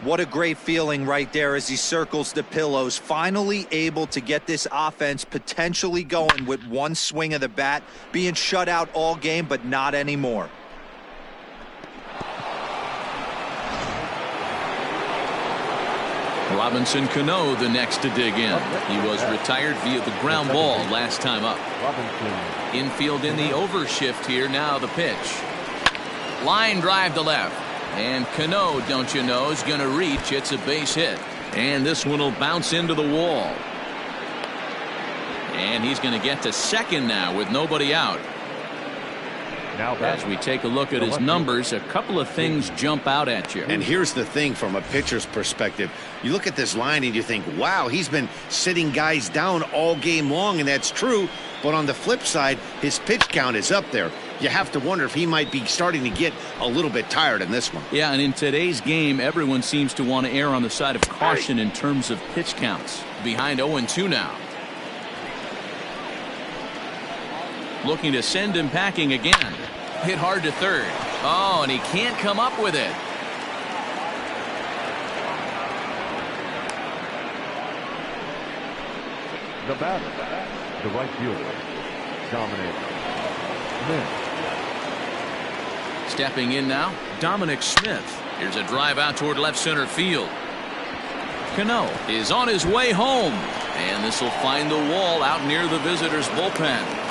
What a great feeling right there as he circles the pillows. Finally able to get this offense potentially going with one swing of the bat. Being shut out all game, but not anymore. Robinson Cano the next to dig in. He was retired via the ground ball last time up. Infield in the overshift here. Now the pitch. Line drive to left. And Cano, don't you know, is going to reach. It's a base hit. And this one will bounce into the wall. And he's going to get to second now with nobody out. As we take a look at his numbers, a couple of things jump out at you. And here's the thing from a pitcher's perspective. You look at this line and you think, wow, he's been sitting guys down all game long, and that's true. But on the flip side, his pitch count is up there. You have to wonder if he might be starting to get a little bit tired in this one. Yeah, and in today's game, everyone seems to want to err on the side of caution in terms of pitch counts. Behind 0-2 now. Looking to send him packing again. Hit hard to third. Oh, and he can't come up with it. The batter, the right fielder, Dominic Smith. Stepping in now, Dominic Smith. Here's a drive out toward left center field. Cano is on his way home. And this will find the wall out near the visitors' bullpen.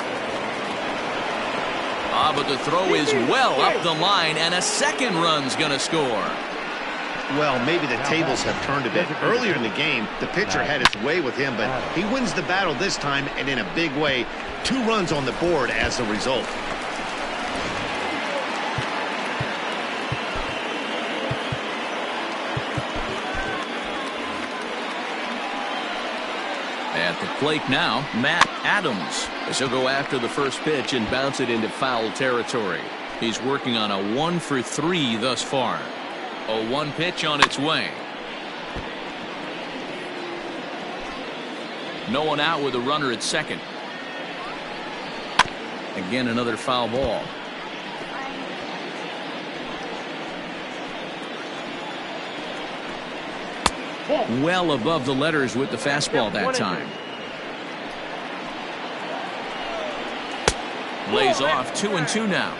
But the throw is well up the line, and a second run's going to score. Well, maybe the tables have turned a bit. Earlier in the game, the pitcher had his way with him, but he wins the battle this time, and in a big way. 2 runs on the board as a result. At the plate now, Matt Adams, as he'll go after the first pitch and bounce it into foul territory. He's working on a 1-for-3 thus far. A 1 pitch on its way. No one out with a runner at second. Again, another foul ball. Well above the letters with the fastball that time. Lays off 2-2 now.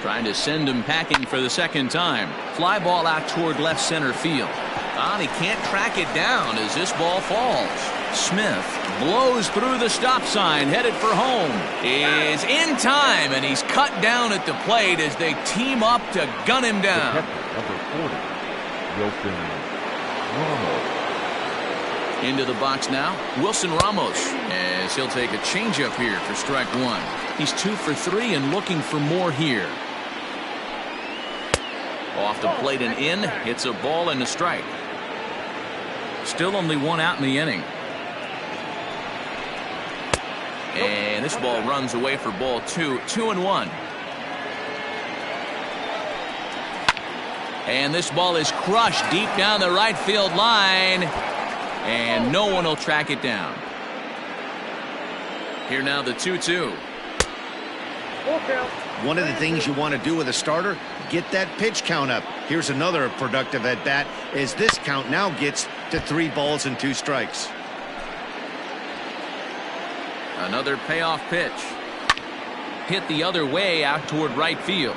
Trying to send him packing for the second time. Fly ball out toward left center field. And he can't track it down as this ball falls. Smith blows through the stop sign, headed for home. Is in time, and he's cut down at the plate as they team up to gun him down. Number 40, Wilson Ramos. Into the box now, Wilson Ramos, as he'll take a changeup here for strike 1. He's 2 for 3 and looking for more here. Off the plate and in, hits a ball and a strike. Still only 1 out in the inning. And this ball runs away for ball 2, 2-1. And this ball is crushed deep down the right field line. And no one will track it down. Here now the 2-2. One of the things you want to do with a starter, get that pitch count up. Here's another productive at bat as this count now gets to 3 balls and 2 strikes. Another payoff pitch. Hit the other way out toward right field.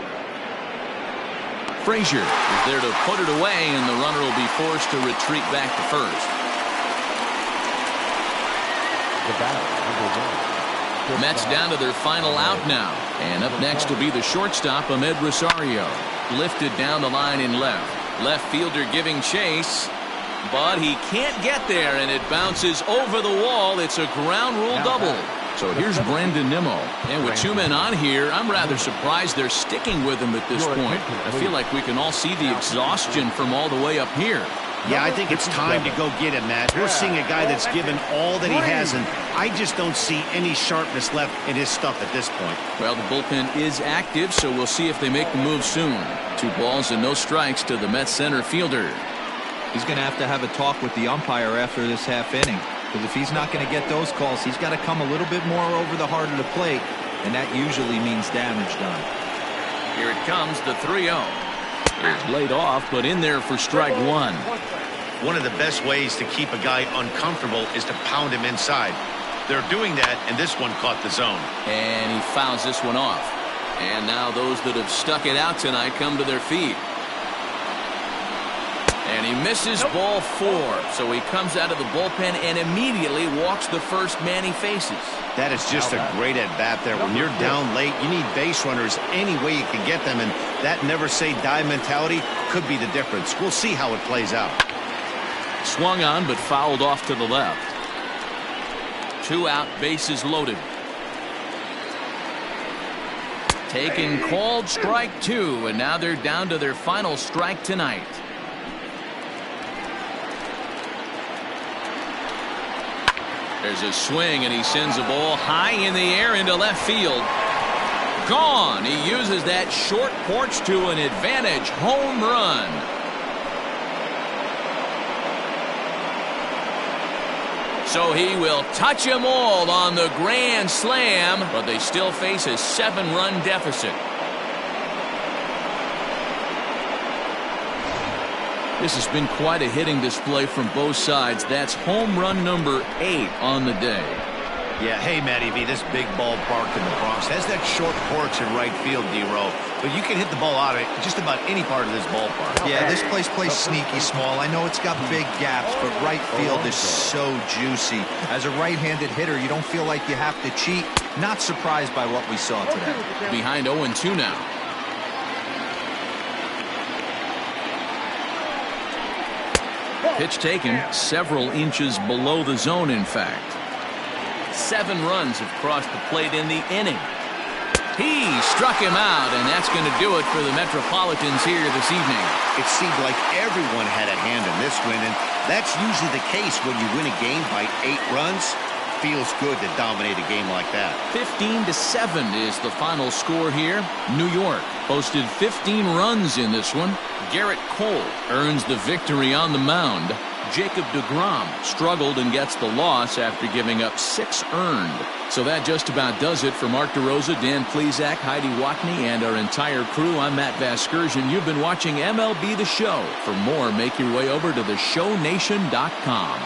Frazier is there to put it away, and the runner will be forced to retreat back to first. The batter, Mets down to their final out now. And up next will be the shortstop, Ahmed Rosario. Lifted down the line in left. Left fielder giving chase. But he can't get there, and it bounces over the wall. It's a ground rule double. So here's Brandon Nimmo. And with 2 men on here, I'm rather surprised they're sticking with him at this point. I feel like we can all see the exhaustion from all the way up here. Yeah, I think it's time to go get him, Matt. We're seeing a guy that's given all that he has, and I just don't see any sharpness left in his stuff at this point. Well, the bullpen is active, so we'll see if they make the move soon. 2 balls and no strikes to the Mets center fielder. He's going to have a talk with the umpire after this half inning. Because if he's not going to get those calls, he's got to come a little bit more over the heart of the plate, and that usually means damage done. Here it comes, the 3-0. It's laid off, but in there for strike one. One of the best ways to keep a guy uncomfortable is to pound him inside. They're doing that, and this one caught the zone. And he fouls this one off. And now those that have stuck it out tonight come to their feet. And he misses ball 4. So he comes out of the bullpen and immediately walks the first man he faces. That is just a great at-bat there. When you're down late, you need base runners any way you can get them, and that never-say-die mentality could be the difference. We'll see how it plays out. Swung on, but fouled off to the left. 2 out, bases loaded. Taken, called strike 2, and now they're down to their final strike tonight. There's a swing, and he sends a ball high in the air into left field. Gone. He uses that short porch to an advantage home run. So he will touch them all on the grand slam, but they still face a 7-run deficit. This has been quite a hitting display from both sides. That's home run number 8 on the day. Yeah, hey, Matty V, this big ballpark in the Bronx has that short porch in right field, D-Row. But you can hit the ball out of just about any part of this ballpark. Yeah, this place plays sneaky small. I know it's got big gaps, but right field is so juicy. As a right-handed hitter, you don't feel like you have to cheat. Not surprised by what we saw today. Behind 0-2 now. Pitch taken several inches below the zone, in fact. 7 runs have crossed the plate in the inning. He struck him out, and that's going to do it for the Metropolitans here this evening. It seemed like everyone had a hand in this win, and that's usually the case when you win a game by 8 runs. Feels good to dominate a game like that. 15-7 is the final score here. New York posted 15 runs in this one. Garrett Cole earns the victory on the mound. Jacob deGrom struggled and gets the loss after giving up 6 earned. So that just about does it for Mark DeRosa, Dan Plesac, Heidi Watney, and our entire crew. I'm Matt Vasgersian. You've been watching MLB The Show. For more, make your way over to theshownation.com.